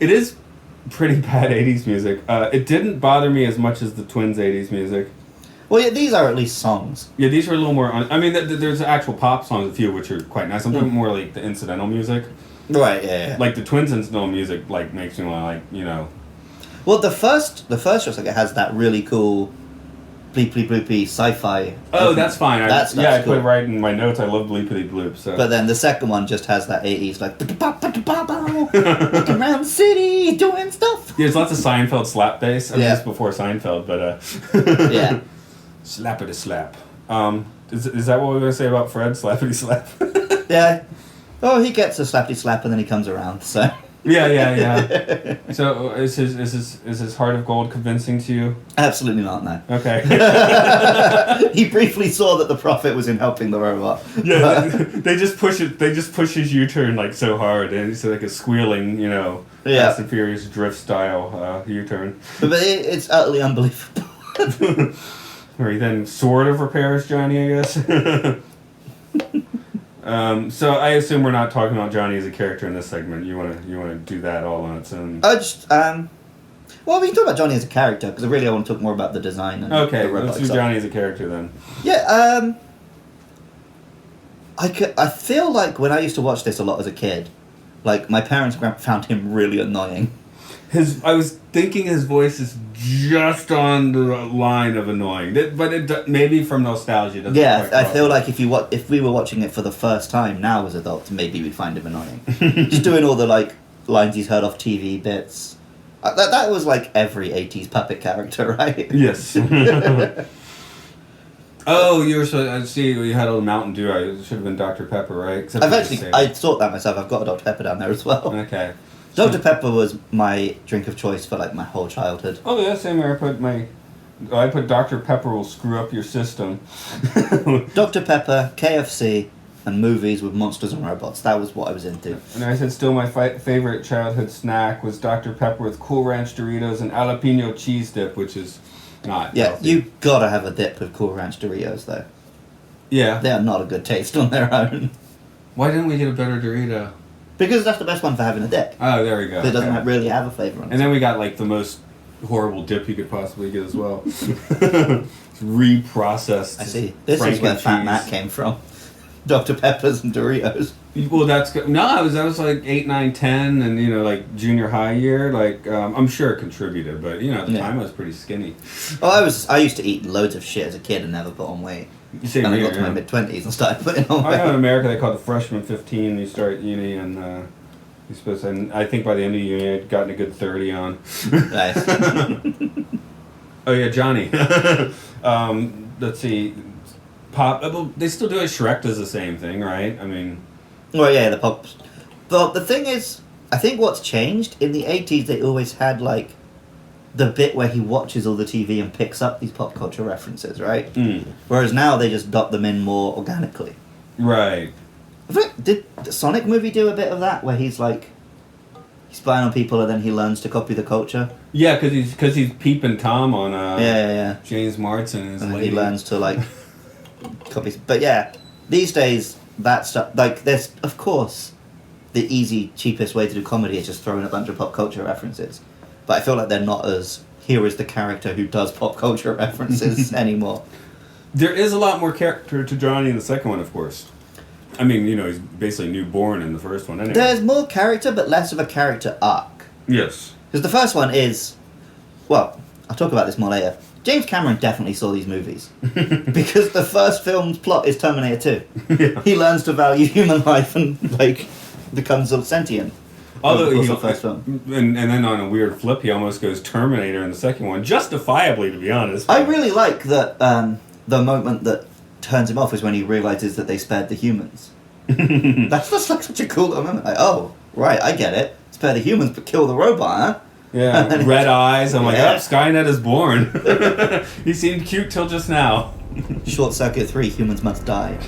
S4: It is pretty bad 80s music. It didn't bother me as much as the Twins' 80s music.
S5: Well, yeah, these are at least songs.
S4: Yeah, these were a little more... I mean, there's actual pop songs, a few, which are quite nice. I'm talking more like the incidental music.
S5: Right. Yeah.
S4: Like, the Twins' incidental music, like, makes me want to, like, you know...
S5: Well, the first just like it has that really cool bleepy bloopy sci-fi.
S4: Oh, that's fine.
S5: That's
S4: I
S5: cool.
S4: put it right in my notes. I love bleepity bloop. So.
S5: But then the second one just has that 80s like walking around the city doing stuff.
S4: Yeah, there's lots of Seinfeld slap bass. I mean,
S5: Yeah.
S4: this is before Seinfeld, but
S5: Yeah.
S4: Slappity slap. Is that what we're gonna say about Fred? Slappity slap.
S5: Yeah. Oh, he gets a slappy slap and then he comes around. So.
S4: Yeah. So is his heart of gold convincing to you?
S5: Absolutely not. No.
S4: Okay.
S5: He briefly saw that the profit was in helping the robot.
S4: Yeah, they just push it. They just push his U-turn like so hard, and it's like a squealing, you know,
S5: Yeah.
S4: Fast and Furious drift style U-turn.
S5: But it's utterly unbelievable.
S4: Where he then sort of repairs Johnny, I guess. So I assume we're not talking about Johnny as a character in this segment. You wanna do that all on its own.
S5: I just well, we can talk about Johnny as a character because I want to talk more about the design and
S4: Okay,
S5: the
S4: let's
S5: robotic
S4: do
S5: stuff.
S4: Johnny as a character then.
S5: Yeah, I feel like when I used to watch this a lot as a kid, like my parents found him really annoying.
S4: I was thinking his voice is just on the line of annoying, but maybe from nostalgia. Doesn't
S5: Yeah,
S4: quite
S5: I
S4: cross
S5: feel
S4: it.
S5: like if we were watching it for the first time now as adults, maybe we'd find him annoying. Just doing all the like lines he's heard off TV bits. That was like every 80s puppet character, right?
S4: Yes. Oh, you were so. I see. You had a Mountain Dew. It should have been Dr. Pepper, right? Except
S5: I've
S4: for the
S5: actually
S4: same.
S5: I thought that myself. I've got a Dr. Pepper down there as well.
S4: Okay.
S5: Dr. Pepper was my drink of choice for like my whole childhood.
S4: Oh yeah, same here. I put Dr. Pepper will screw up your system.
S5: Dr. Pepper, KFC, and movies with monsters and robots. That was what I was into.
S4: And I said still my favorite childhood snack was Dr. Pepper with Cool Ranch Doritos and jalapeno cheese dip, which is not
S5: Yeah,
S4: healthy.
S5: you gotta have a dip with Cool Ranch Doritos though.
S4: Yeah.
S5: They are not a good taste on their own.
S4: Why didn't we get a better Dorito?
S5: Because that's the best one for having a dip.
S4: Oh, there we go.
S5: It doesn't
S4: Okay.
S5: really have a flavour on it.
S4: And then we got like the most horrible dip you could possibly get as well. It's reprocessed.
S5: I see. This is where Fat
S4: Franken
S5: Matt
S4: cheese.
S5: came from. Dr. Peppers and Doritos.
S4: Well, that's good. No, I was like 8, 9, 10, and you know, like junior high year. Like, I'm sure it contributed, but you know, at the
S5: Yeah.
S4: time I was pretty skinny.
S5: Oh, I used to eat loads of shit as a kid and never put on weight.
S4: You say
S5: Then I
S4: me,
S5: got to my
S4: yeah.
S5: mid-20s and started putting on
S4: I know in
S5: weight.
S4: America they call it the freshman 15. You start uni and you're supposed to. And I think by the end of uni I'd gotten a good 30 on.
S5: Nice.
S4: Oh yeah, Johnny. Let's see. Pop. Well, they still do it. Shrek does the same thing, right? I mean.
S5: Well, yeah, the pops. But the thing is, I think what's changed, in the 80s they always had, like, the bit where he watches all the TV and picks up these pop culture references, right? Whereas now they just dot them in more organically.
S4: Right.
S5: Did the Sonic movie do a bit of that, where he's, like, he's spying on people and then he learns to copy the culture?
S4: Yeah, because he's peeping Tom on
S5: Yeah.
S4: James Martin and his
S5: And then
S4: lady.
S5: he learns to, like, copy. But yeah, these days, that stuff, like, there's, of course, the easy, cheapest way to do comedy is just throwing a bunch of pop culture references. But I feel like they're not as, here is the character who does pop culture references anymore.
S4: There is a lot more character to Johnny in the second one, of course. I mean, you know, he's basically newborn in the first one anyway.
S5: There's more character, but less of a character arc.
S4: Yes.
S5: Because the first one is, well, I'll talk about this more later. James Cameron definitely saw these movies. Because the first film's plot is Terminator 2.
S4: Yeah.
S5: He learns to value human life and, like, becomes sentient.
S4: Although
S5: Over the
S4: he,
S5: course of the first film.
S4: and then on a weird flip, he almost goes Terminator in the second one, justifiably, to be honest.
S5: I really like that the moment that turns him off is when he realizes that they spared the humans. That's just like such a cool little moment. Like, oh, right, I get it. Spare the humans but kill the robot, huh?
S4: Yeah, red eyes. I'm like,
S5: Yeah.
S4: oh, Skynet is born. He seemed cute till just now.
S5: Short Circuit 3, humans must die.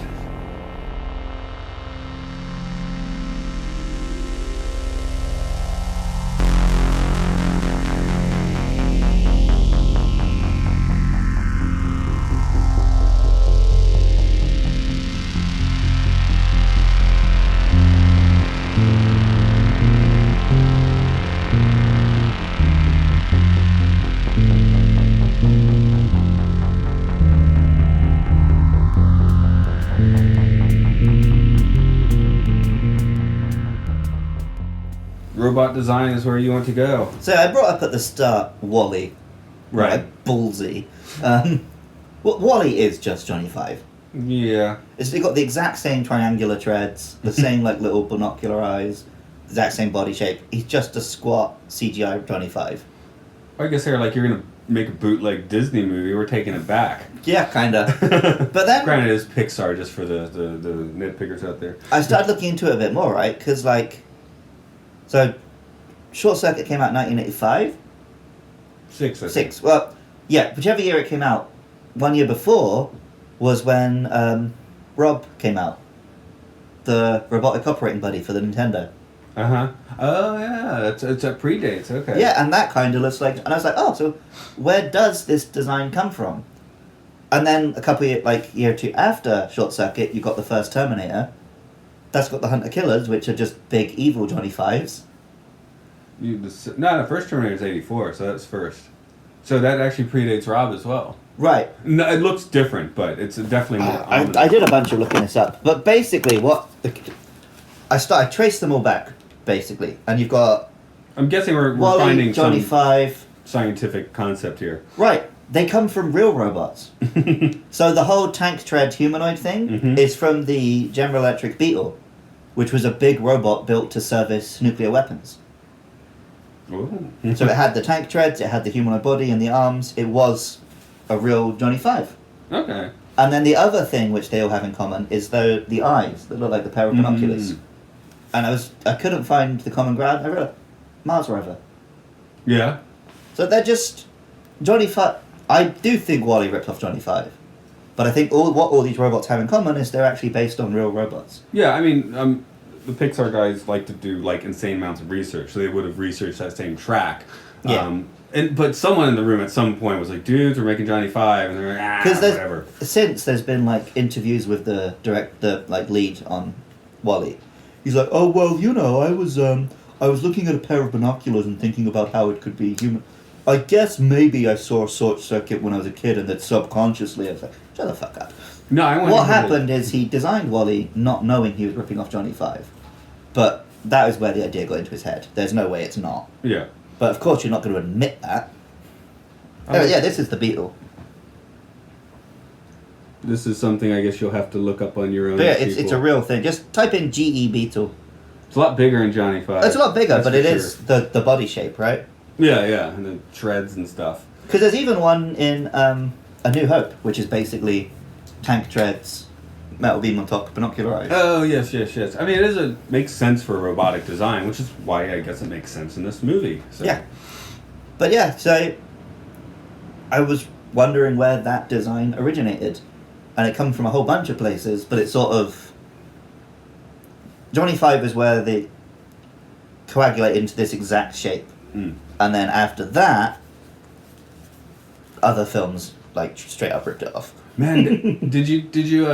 S4: Robot design is where you want to go.
S5: So I brought up at the start Wall-E.
S4: Right.
S5: Ballsy. Wall-E is just Johnny Five.
S4: Yeah.
S5: It's got the exact same triangular treads, the same like little binocular eyes, the exact same body shape. He's just a squat CGI Johnny Five.
S4: I guess they're like, you're going to make a bootleg Disney movie. We're taking it back.
S5: Yeah, kinda. But then
S4: Granted, it's Pixar, just for the nitpickers out there.
S5: I started looking into it a bit more, right? Because so Short Circuit came out in 1985.
S4: Six, I think.
S5: Six. Well, yeah, whichever year it came out. 1 year before was when R.O.B came out, the robotic operating buddy for the Nintendo.
S4: Uh-huh. Oh, yeah. It's a predates. Okay.
S5: Yeah, and that kind of looks like, and I was like, oh, so where does this design come from? And then a couple of year or two after Short Circuit, you got the first Terminator. That's got the Hunter Killers, which are just big evil Johnny Fives.
S4: The first Terminator is 84, so that's first. So that actually predates R.O.B as well.
S5: Right.
S4: No, it looks different, but it's definitely more ominous.
S5: I did a bunch of looking this up, but basically, I traced them all back, basically, and you've got
S4: I'm guessing we're
S5: Wall-E,
S4: finding
S5: Johnny
S4: some
S5: Five.
S4: scientific concept here.
S5: Right. They come from real robots. So the whole tank tread humanoid thing
S4: Mhm.
S5: is from the General Electric Beetle, which was a big robot built to service nuclear weapons.
S4: Ooh.
S5: So it had the tank treads, it had the humanoid body and the arms. It was a real Johnny Five.
S4: Okay.
S5: And then the other thing which they all have in common is the eyes that look like the pair of binoculars.
S4: Mm.
S5: And I couldn't find the common ground. I read Mars rover.
S4: Yeah.
S5: So they're just Johnny Five. I do think Wall-E ripped off Johnny Five, but I think what all these robots have in common is they're actually based on real robots.
S4: Yeah, I mean, the Pixar guys like to do like insane amounts of research, so they would have researched that same track.
S5: Yeah.
S4: But someone in the room at some point was like, "Dudes, we're making Johnny Five," and they're like, whatever.
S5: Since there's been interviews with the lead on Wall-E, he's like, oh well, I was looking at a pair of binoculars and thinking about how it could be human. I guess maybe I saw a Short Circuit when I was a kid, and that subconsciously I was like, shut the fuck up.
S4: No, I want.
S5: What happened is he designed Wall-E not knowing he was ripping off Johnny Five, but that is where the idea got into his head. There's no way it's not.
S4: Yeah.
S5: But of course you're not going to admit that. Yeah, this is the Beetle.
S4: This is something I guess you'll have to look up on your own.
S5: But yeah, it's a real thing. Just type in GE Beetle.
S4: It's a lot bigger in Johnny Five.
S5: It's a lot bigger,
S4: that's
S5: but
S4: for
S5: it
S4: sure.
S5: is the body shape, right?
S4: Yeah, and the treads and stuff.
S5: Because there's even one in A New Hope, which is basically tank treads, metal beam on top, binocular eyes.
S4: Oh yes. I mean, makes sense for robotic design, which is why I guess it makes sense in this movie. So.
S5: Yeah. But yeah, so I was wondering where that design originated. And it comes from a whole bunch of places, but it's sort of... Johnny Five is where they coagulate into this exact shape.
S4: Mm.
S5: And then after that, other films, straight up ripped it off.
S4: Man, did you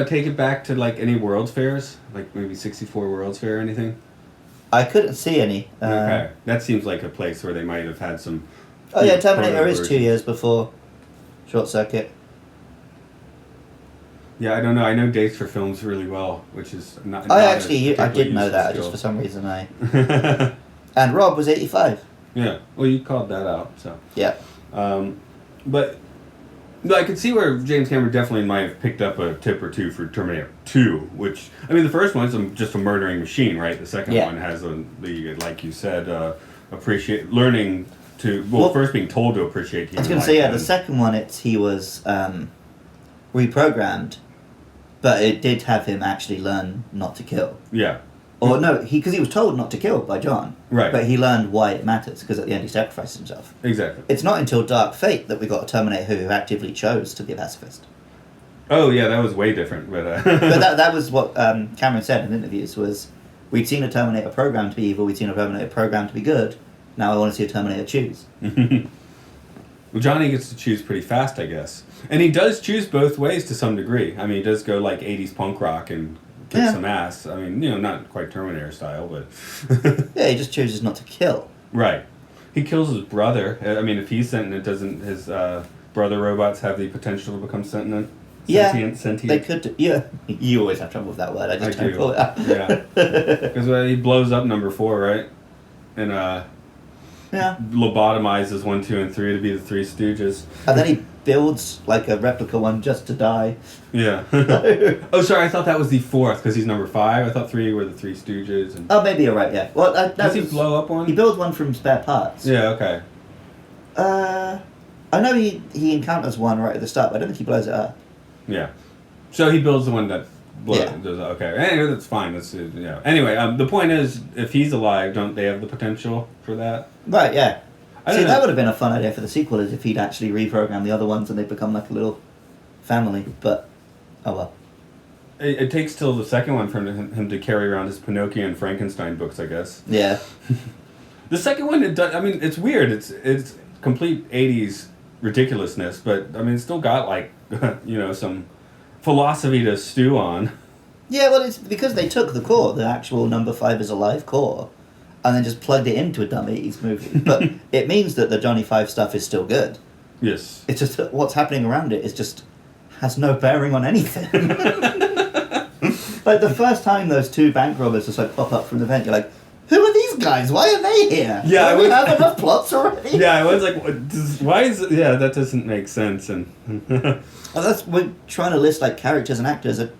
S4: take it back to any World's Fairs, like maybe 64 World's Fair or anything?
S5: I couldn't see any.
S4: Okay, that seems like a place where they might have had some.
S5: Oh yeah, Terminator is
S4: version.
S5: 2 years before Short Circuit.
S4: Yeah, I don't know. I know dates for films really well, which is not.
S5: I did know that. Just for some reason, and R.O.B was 85.
S4: Yeah, well, you called that out, so.
S5: Yeah.
S4: But No, I could see where James Cameron definitely might have picked up a tip or two for Terminator 2, which, I mean, the first one's just a murdering machine, right? The second one has the, like you said, learning to, first being told to appreciate human
S5: I was going to say, the second one, he was reprogrammed, but it did have him actually learn not to kill.
S4: Yeah.
S5: Or no, because he was told not to kill by John.
S4: Right.
S5: But he learned why it matters, because at the end he sacrificed himself.
S4: Exactly.
S5: It's not until Dark Fate that we got a Terminator who actively chose to be a pacifist.
S4: Oh, yeah, that was way different. But
S5: but that was what Cameron said in interviews, was we'd seen a Terminator programmed to be evil, we'd seen a Terminator programmed to be good, now I want to see a Terminator choose.
S4: Well, Johnny gets to choose pretty fast, I guess. And he does choose both ways to some degree. I mean, he does go like 80s punk rock and kick some ass. I mean, not quite Terminator style, but...
S5: Yeah, he just chooses not to kill.
S4: Right. He kills his brother. I mean, if he's sentient, doesn't his brother robots have the potential to become sentient? Sentient?
S5: They could. Yeah. You always have trouble with that word. I just don't pull it out.
S4: Yeah. Because he blows up number 4, right? And lobotomizes 1, 2, and 3 to be the Three Stooges.
S5: And then he builds like a replica one just to die.
S4: Yeah. Oh, sorry, I thought that was the 4th because he's number 5. I thought 3 were the Three Stooges. And...
S5: Oh, maybe you're right. Yeah. Well,
S4: does he blow up one?
S5: He builds one from spare parts.
S4: Yeah. Okay.
S5: I know he encounters one right at the start, but I don't think he blows it up.
S4: Yeah. So he builds the one that blows.
S5: Yeah.
S4: Okay. Anyway, that's fine. That's Anyway, the point is, if he's alive, don't they have the potential for that?
S5: Right. Yeah. See,
S4: know.
S5: that would have been a fun idea for the sequel, is if he'd actually reprogrammed the other ones and they become like a little family. But oh well.
S4: It takes till the second one for him to carry around his Pinocchio and Frankenstein books, I guess.
S5: Yeah.
S4: The second one, I mean, it's weird. It's complete 80s ridiculousness, but I mean, it's still got like some philosophy to stew on.
S5: Yeah, well, it's because they took the core, the actual number 5 is alive core, and then just plugged it into a dumb 80s movie. But it means that the Johnny 5 stuff is still good.
S4: Yes.
S5: It's just that what's happening around it is just has no bearing on anything. Like the first time those 2 bank robbers just like pop up from the vent, you're like, who are these guys? Why are they here?
S4: Yeah,
S5: we have enough plots already.
S4: Yeah, I was like, why is it? Yeah, that doesn't make sense. And
S5: we're trying to list like characters and actors. And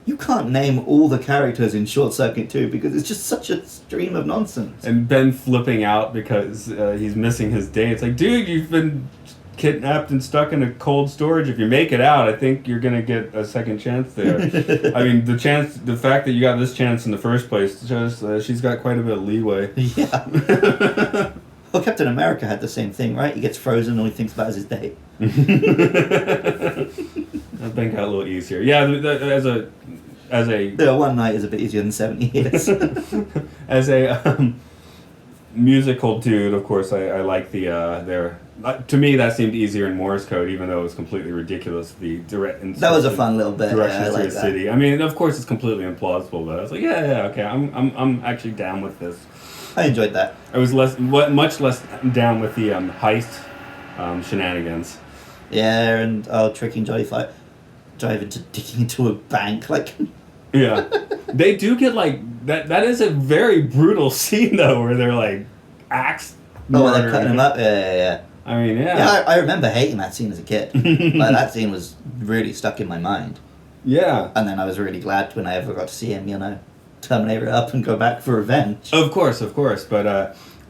S5: you can't name all the characters in Short Circuit 2 because it's just such a stream of nonsense.
S4: And Ben flipping out because he's missing his day. It's like, dude, you've been kidnapped and stuck in a cold storage. If you make it out, I think you're gonna get a second chance there. I mean, the fact that you got this chance in the first place shows she's got quite a bit of leeway.
S5: Yeah. Well, Captain America had the same thing, right? He gets frozen and all he thinks about is his day.
S4: I think got a little easier. Yeah, as a
S5: one night is a bit easier than 70 years.
S4: As a musical dude, of course, I like their. To me, that seemed easier in Morse code, even though it was completely ridiculous.
S5: That was a fun little bit.
S4: Directions
S5: I like
S4: to the
S5: that.
S4: city. I mean, of course, it's completely implausible, but I was like, yeah, okay, I'm actually down with this.
S5: I enjoyed that.
S4: I was much less down with the heist shenanigans.
S5: Yeah, and tricking Johnny 5, digging into a bank, like.
S4: Yeah, they do get like that. That is a very brutal scene though, where they're like axe.
S5: Oh, they're cutting him up. Yeah.
S4: I mean, yeah.
S5: Yeah, I remember hating that scene as a kid. Like, that scene was really stuck in my mind.
S4: Yeah.
S5: And then I was really glad when I ever got to see him, terminate it up and go back for revenge.
S4: Of course. But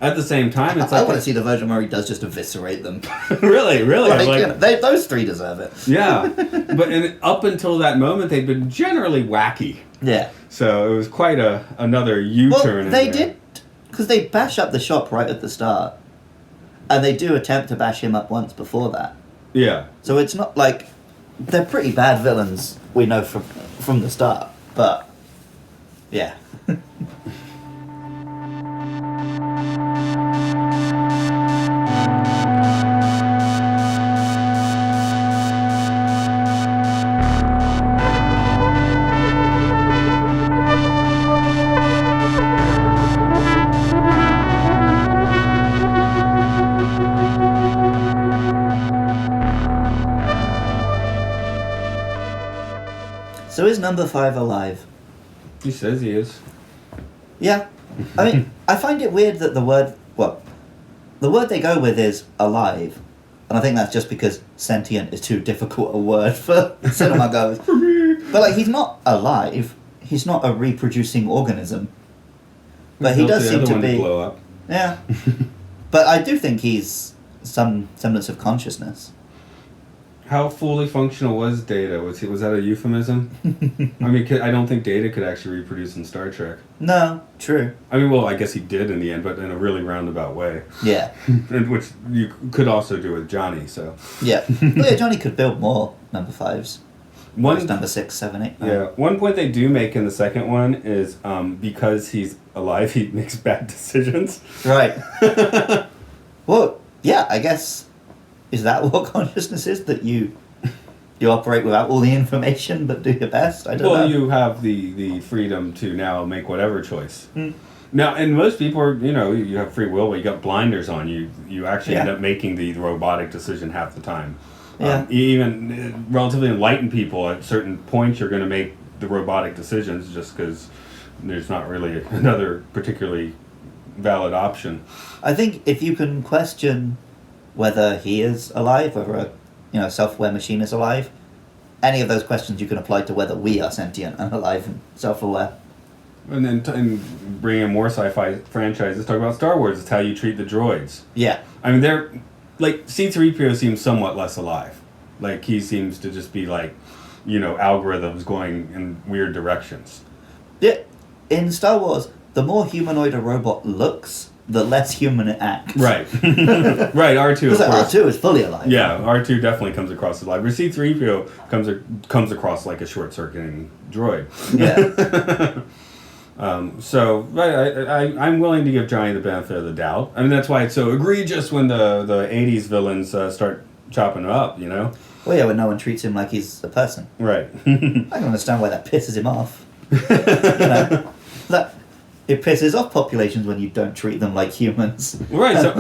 S4: at the same time, it's like...
S5: I want to see the version where he does just eviscerate them.
S4: Really?
S5: Like, those 3 deserve it.
S4: Yeah. But up until that moment, they've been generally wacky.
S5: Yeah.
S4: So it was quite another U-turn.
S5: Well, they did... Because they bash up the shop right at the start. And they do attempt to bash him up once before that.
S4: Yeah.
S5: So it's not like... They're pretty bad villains, we know from the start. But, yeah. So is number 5 alive?
S4: He says he is.
S5: Yeah. I mean, I find it weird that the word they go with is alive. And I think that's just because sentient is too difficult a word for cinema goers. But like, he's not alive. He's not a reproducing organism. But he does seem to be.
S4: Blow up.
S5: Yeah. But I do think he's some semblance of consciousness.
S4: How fully functional was Data? Was that a euphemism? I mean, I don't think Data could actually reproduce in Star Trek.
S5: No, true.
S4: I mean, well, I guess he did in the end, but in a really roundabout way.
S5: Yeah.
S4: Which you could also do with Johnny, so.
S5: Yeah. Well, yeah, Johnny could build more number 5s.
S4: One,
S5: number 6, 7, 8, 9.
S4: Yeah. One point they do make in the second one is because he's alive, he makes bad decisions.
S5: Right. Well, yeah, I guess, is that what consciousness is? That you operate without all the information but do your best? I don't know.
S4: Well, you have the freedom to now make whatever choice. Now, and most people are, you have free will, but you got blinders on. You actually end up making the robotic decision half the time.
S5: Yeah.
S4: Even relatively enlightened people, at certain points, you're going to make the robotic decisions just because there's not really another particularly valid option.
S5: I think if you can question whether he is alive, whether a self-aware machine is alive, any of those questions you can apply to whether we are sentient and alive and self-aware.
S4: And then and bring in more sci-fi franchises, talk about Star Wars, it's how you treat the droids.
S5: Yeah.
S4: I mean, they're, like, C-3PO seems somewhat less alive. Like, he seems to just be like, algorithms going in weird directions.
S5: Yeah. In Star Wars, the more humanoid a robot looks, the less human it acts.
S4: Right. Right, R2, of
S5: Because
S4: course.
S5: R2 is fully alive.
S4: Yeah, R2 definitely comes across as alive. But C-3PO comes across like a short-circuiting droid.
S5: Yeah.
S4: So I'm willing to give Johnny the benefit of the doubt. I mean, that's why it's so egregious when the 80s villains start chopping him up,
S5: Well, yeah, when no one treats him like he's a person.
S4: Right.
S5: I don't understand why that pisses him off. That it pisses off populations when you don't treat them like humans.
S4: Right. So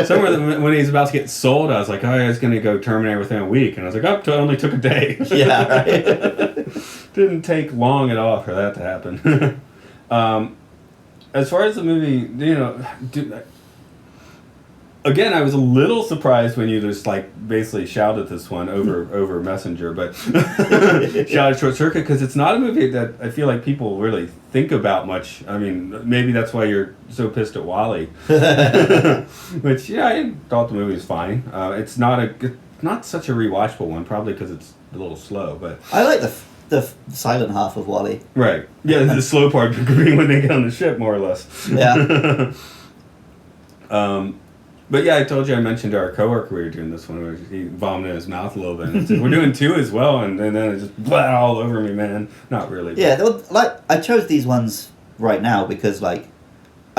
S4: somewhere when he's about to get sold, I was like, oh, he's going to go Terminator within a week. And I was like, it only took a day.
S5: Yeah, right.
S4: Didn't take long at all for that to happen. As far as the movie, again, I was a little surprised when you just basically shouted this one over Messenger, but shouted Short Circuit because it's not a movie that I feel like people really think about much. I mean, maybe that's why you're so pissed at Wall-E. Which, yeah, I thought the movie was fine. It's not such a rewatchable one, probably because it's a little slow, but
S5: I like the silent half of Wall-E.
S4: Right. Yeah, the slow part being when they get on the ship, more or less.
S5: Yeah.
S4: But yeah, I mentioned to our coworker we were doing this one, where he vomited in his mouth a little bit. And said, we're doing 2 as well, and then it just blah all over me, man. Not really.
S5: Yeah, I chose these ones right now because, I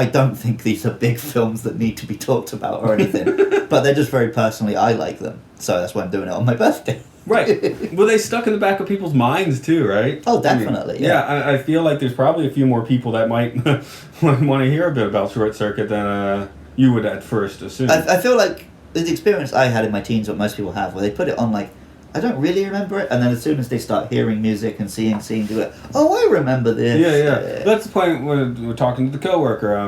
S5: don't think these are big films that need to be talked about or anything. But they're just very personally, I like them. So that's why I'm doing it on my birthday.
S4: Right. Well, they stuck in the back of people's minds, too, right?
S5: Oh, definitely,
S4: yeah. I feel like there's probably a few more people that might want to hear a bit about Short Circuit than you would at first assume.
S5: I feel like the experience I had in my teens, what most people have, where they put it on, I don't really remember it, and then as soon as they start hearing music and seeing scenes, they're like, oh, I remember this.
S4: Yeah. That's the point when we're talking to the coworker.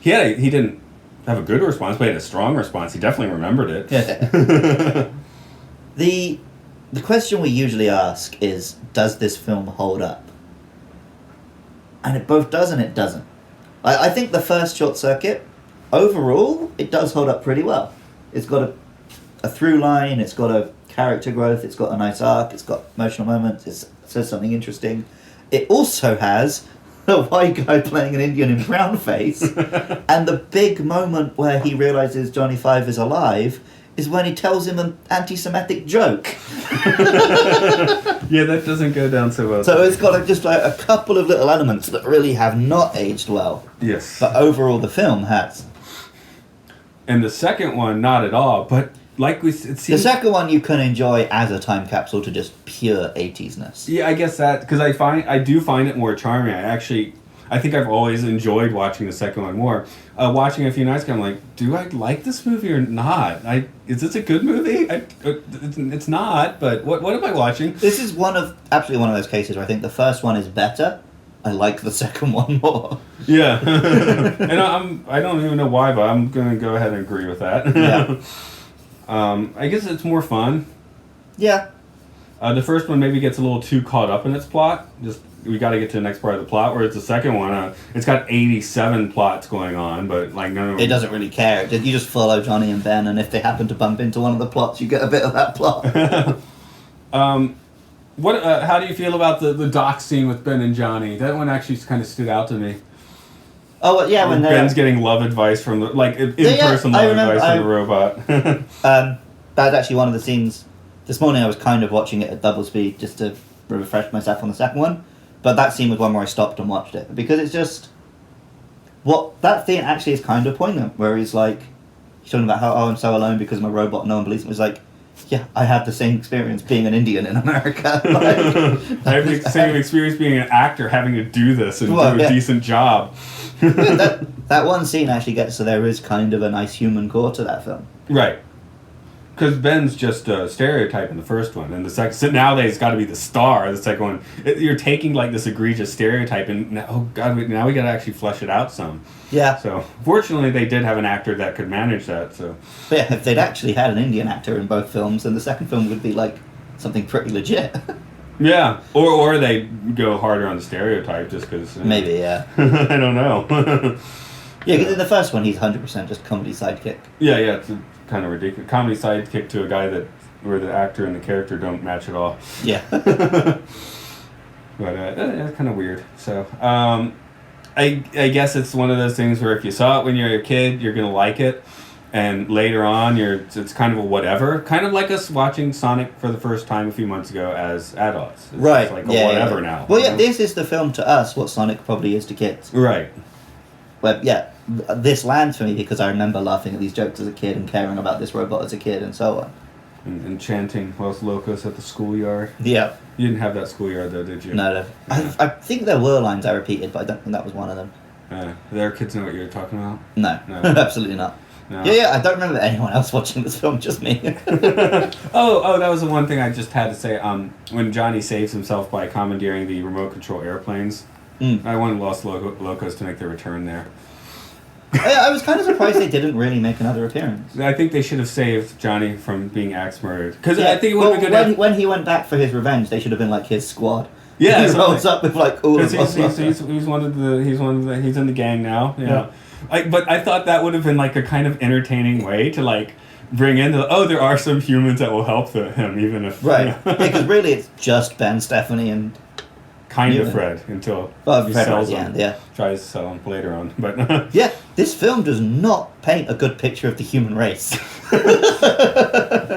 S4: He didn't have a good response, but he had a strong response. He definitely remembered it.
S5: Yeah. The question we usually ask is, does this film hold up? And it both does and it doesn't. I think the first Short Circuit, overall, it does hold up pretty well. It's got a through line, it's got a character growth, it's got a nice arc, it's got emotional moments, it says something interesting. It also has a white guy playing an Indian in brownface, and the big moment where he realizes Johnny Five is alive is when he tells him an anti-Semitic joke.
S4: Yeah, that doesn't go down so well.
S5: So it's got just a couple of little elements that really have not aged well.
S4: Yes.
S5: But overall the film has.
S4: And the second one, not at all. But it seems...
S5: The second one you can enjoy as a time capsule to just pure 80s-ness.
S4: Yeah, I guess that, because I do find it more charming. I think I've always enjoyed watching the second one more. Watching it a few nights ago, I'm like, do I like this movie or not? Is this a good movie? It's not, but what am I watching?
S5: This is absolutely one of those cases where I think the first one is better. I like the second one more.
S4: Yeah. And I don't even know why, but I'm going to go ahead and agree with that.
S5: Yeah.
S4: I guess it's more fun.
S5: Yeah.
S4: The first one maybe gets a little too caught up in its plot. Just we got to get to the next part of the plot. Whereas the second one, it's got 87 plots going on, but like none of them.
S5: It doesn't really care. You just follow Johnny and Ben, and if they happen to bump into one of the plots, you get a bit of that plot.
S4: What? How do you feel about the dock scene with Ben and Johnny? That one actually kind of stood out to me.
S5: Oh well, yeah, when
S4: Ben's getting love advice from the in-person love advice from the robot.
S5: That's actually one of the scenes. This morning I was kind of watching it at double speed just to refresh myself on the second one, but that scene was one where I stopped and watched it because it's just that thing actually is kind of poignant. Where he's like, he's talking about how I'm so alone because I'm a robot, no one believes me. It's like, yeah, I had the same experience being an Indian in America.
S4: I have the same experience being an actor, having to do this and do a decent job.
S5: that one scene actually gets so there is kind of a nice human core to that film.
S4: Right. Because Ben's just a stereotype in the first one, and the second. So nowadays, it's got to be the star. The second one, you're taking like this egregious stereotype, and now we got to actually flesh it out some.
S5: Yeah.
S4: So fortunately, they did have an actor that could manage that. So.
S5: But yeah, if they'd actually had an Indian actor in both films, then the second film would be like something pretty legit.
S4: Yeah, or they go harder on the stereotype just because.
S5: Maybe, yeah.
S4: I don't know.
S5: Yeah, because in the first one, he's 100% just comedy sidekick.
S4: Yeah, it's kind of ridiculous. Comedy sidekick to a guy where the actor and the character don't match at all.
S5: Yeah.
S4: But it's kind of weird. So, I guess it's one of those things where if you saw it when you're a kid, you're gonna like it, and later on, it's kind of a whatever. Kind of like us watching Sonic for the first time a few months ago as adults. It's
S5: right.
S4: It's like a whatever now.
S5: Well, yeah, this is the film to us what Sonic probably is to kids.
S4: Right.
S5: But yeah, this lands for me because I remember laughing at these jokes as a kid and caring about this robot as a kid and so on.
S4: And chanting Los Locos at the schoolyard.
S5: Yeah.
S4: You didn't have that schoolyard though, did you?
S5: No. Yeah. I think there were lines I repeated, but I don't think that was one of them.
S4: Their kids know what you're talking about?
S5: No. Absolutely not. No. Yeah, I don't remember anyone else watching this film, just me.
S4: Oh, that was the one thing I just had to say. When Johnny saves himself by commandeering the remote control airplanes, I wanted Los Locos to make their return there.
S5: I was kind of surprised they didn't really make another appearance.
S4: I think they should have saved Johnny from being axe murdered. Because I think it would have been good.
S5: When he went back for his revenge, they should have been like his squad.
S4: Yeah,
S5: he rolls up with like all of
S4: he's in the gang now. Yeah. But I thought that would have been like a kind of entertaining way to like bring in there are some humans that will help him even if
S5: because really it's just Ben, Stephanie, and
S4: kind of Fred until he sells them. Tries to sell them later on, but
S5: yeah, this film does not paint a good picture of the human race.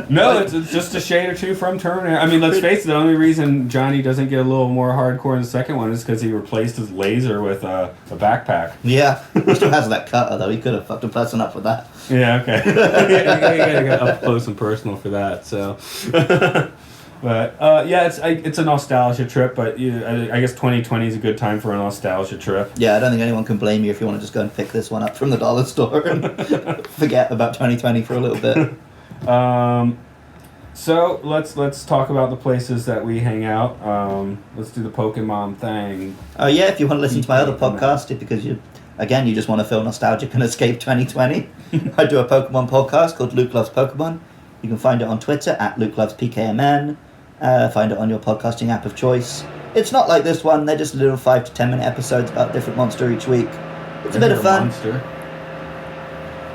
S4: No, it's just a shade or two from Terminator. I mean, let's face it, the only reason Johnny doesn't get a little more hardcore in the second one is because he replaced his laser with a backpack.
S5: Yeah, he still has that cutter though. He could have fucked a person up with that.
S4: Yeah, okay. you got up close and personal for that, so. But it's a nostalgia trip. But I guess 2020 is a good time for a nostalgia trip.
S5: Yeah, I don't think anyone can blame you if you want to just go and pick this one up from the dollar store and forget about 2020 for a little bit.
S4: So let's talk about the places that we hang out. Let's do the Pokemon thing.
S5: Oh yeah, if you want to listen to my other podcast, because you just want to feel nostalgic and escape 2020, I do a Pokemon podcast called Luke Loves Pokemon. You can find it on Twitter at LukeLovesPKMN. Find it on your podcasting app of choice. It's not like this one. They're just little 5 to 10 minute episodes about a different monster each week. It's a bit of fun.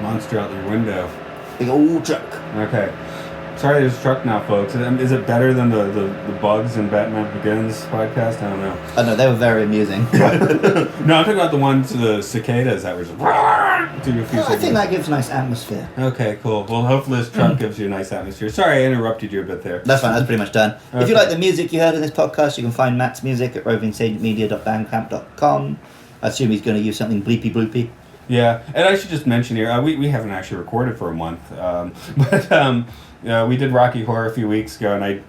S4: Monster out your window.
S5: Big old truck.
S4: Okay. Sorry, there's a truck now, folks. Is it better than the bugs in Batman Begins podcast? I don't know.
S5: I know, they were very amusing.
S4: No, I'm talking about the cicadas that were just... I
S5: think that gives a nice atmosphere.
S4: Okay, cool. Well, hopefully this truck gives you a nice atmosphere. Sorry, I interrupted you a bit there.
S5: That's fine, that's pretty much done. Okay. If you like the music you heard in this podcast, you can find Matt's music at rovingsagemedia.bandcamp.com. I assume he's going to use something bleepy bloopy.
S4: Yeah, and I should just mention here, we haven't actually recorded for a month, we did Rocky Horror a few weeks ago, and I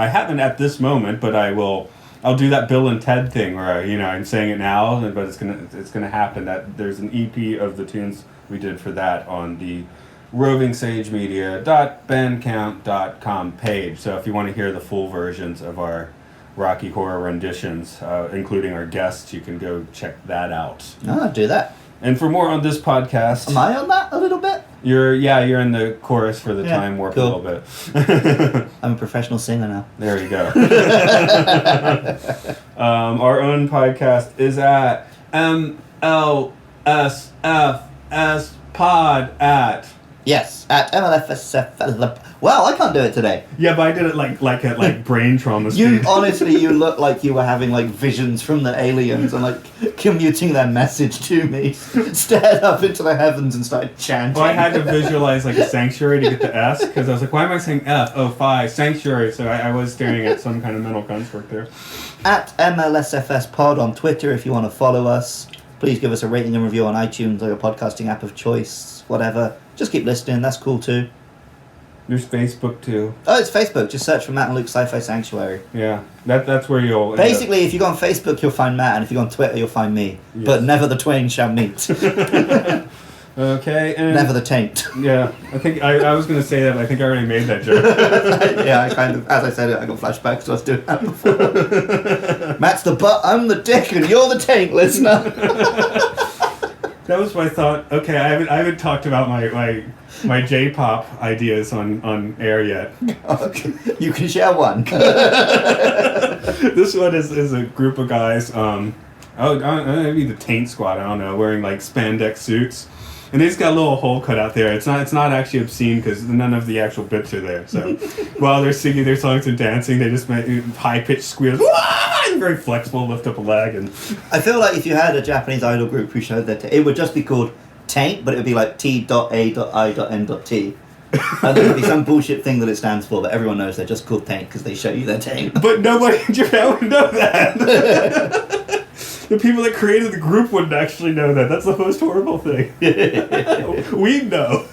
S4: haven't at this moment, but I'll do that Bill and Ted thing where I'm saying it now, but it's gonna happen. That there's an EP of the tunes we did for that on the rovingsagemedia.bandcamp.com page. So if you want to hear the full versions of our Rocky Horror renditions, including our guests, you can go check that out.
S5: I'll do that.
S4: And for more on this podcast...
S5: Am I on that a little bit?
S4: You're in the chorus for the time warp
S5: cool.
S4: a little bit.
S5: I'm a professional singer now.
S4: There you go. Our own podcast is at MLSFS pod at.
S5: Yes, at MLSFS53. Well, I can't do it today.
S4: Yeah, but I did it like brain trauma
S5: You
S4: speed.
S5: honestly, you look like you were having like visions from the aliens and like commuting their message to me. Stared up into the heavens and started chanting.
S4: Well, I had to visualize like a sanctuary to get the S, because I was like, why am I saying F? Oh, phi, sanctuary. So I was staring at some kind of mental construct there.
S5: At MLSFS pod on Twitter if you want to follow us. Please give us a rating and review on iTunes or your podcasting app of choice, whatever. Just keep listening, that's cool too.
S4: There's Facebook too.
S5: Oh, it's Facebook. Just search for Matt and Luke's Sci-Fi Sanctuary.
S4: Yeah, that's where you'll...
S5: Basically, if you go on Facebook, you'll find Matt, and if you go on Twitter, you'll find me.
S4: Yes.
S5: But never the twain shall meet.
S4: Okay, and...
S5: Never the taint.
S4: Yeah, I think I was going to say that, but I think I already made that joke.
S5: Yeah, I kind of, as I said it, I got flashbacks to us doing that before. Matt's the butt, I'm the dick, and you're the taint, listener.
S4: That was my thought. Okay, I haven't talked about my J-pop ideas on air yet.
S5: You can share one.
S4: This one is a group of guys. Maybe the Taint Squad. I don't know, wearing like spandex suits, and they just got a little hole cut out there. It's not actually obscene because none of the actual bits are there. So while they're singing their songs and dancing, they just make high pitched squeals. And very flexible, lift up a leg, and
S5: I feel like if you had a Japanese idol group who showed their it would just be called Taint, but it would be like T.A.I.N.T. And there would be some bullshit thing that it stands for, but everyone knows they're just called Taint because they show you their taint.
S4: But nobody in Japan would know that. The people that created the group wouldn't actually know that. That's the most horrible thing. We know.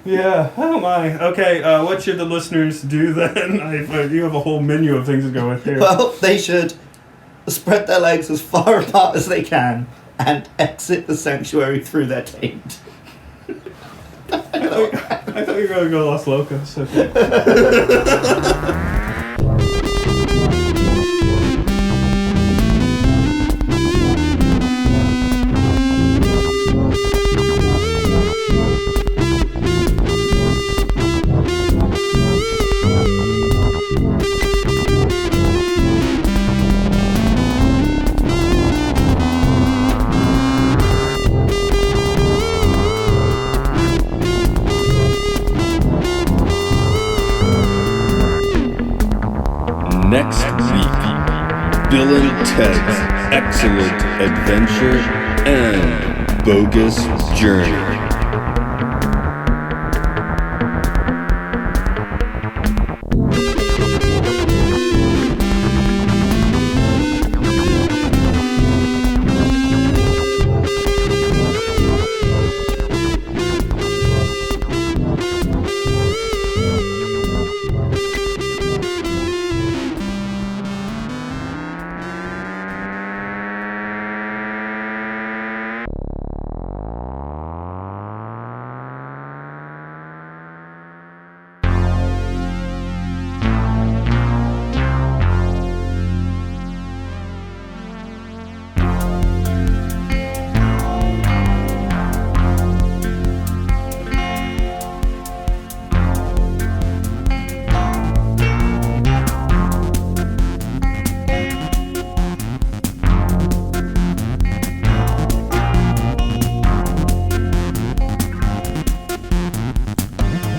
S4: Yeah, oh my. Okay, what should the listeners do then? You have a whole menu of things to go with here.
S5: Well, they should spread their legs as far apart as they can and exit the sanctuary through their taint.
S4: I thought you were going to go Los Locos. Okay.
S1: Next week, Bill and Ted's Excellent Adventure and Bogus Journey.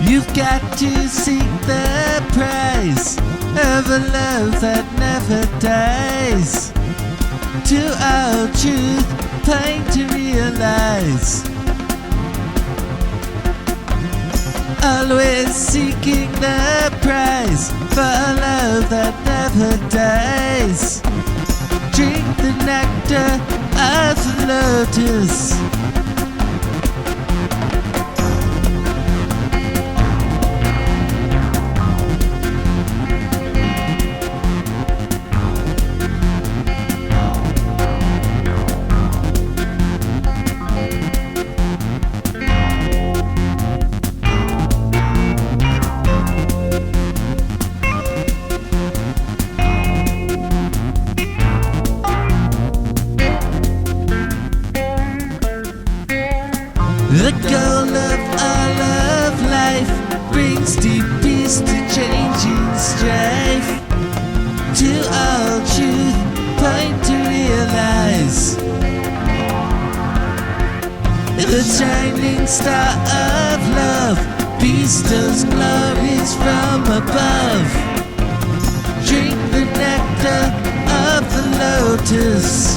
S2: You've got to seek the prize of a love that never dies. To our truth, pain to realize. Always seeking the prize for a love that never dies. Drink the nectar of the lotus. shining star of love bestows glories from above. Drink the nectar of the lotus.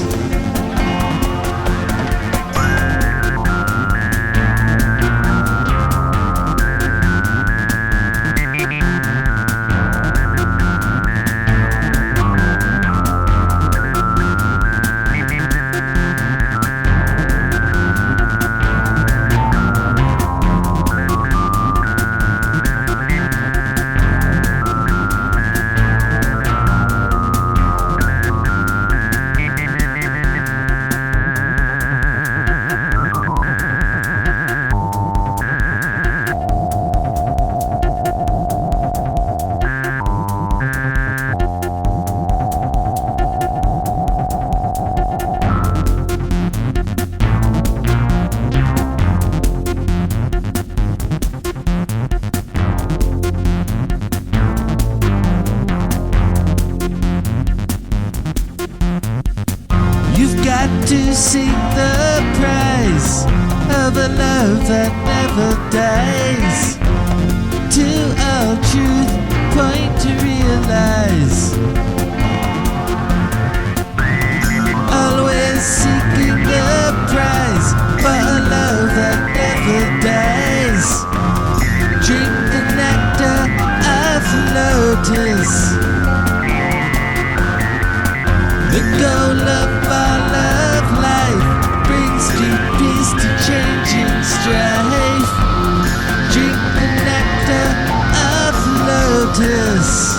S2: You've got to seek the prize of a love that never dies. To all truth, point to realize. Always seeking the prize for a love that never dies. Drink the nectar of the lotus. The goal of all of life brings deep peace to changing strife. Drink the nectar of the lotus.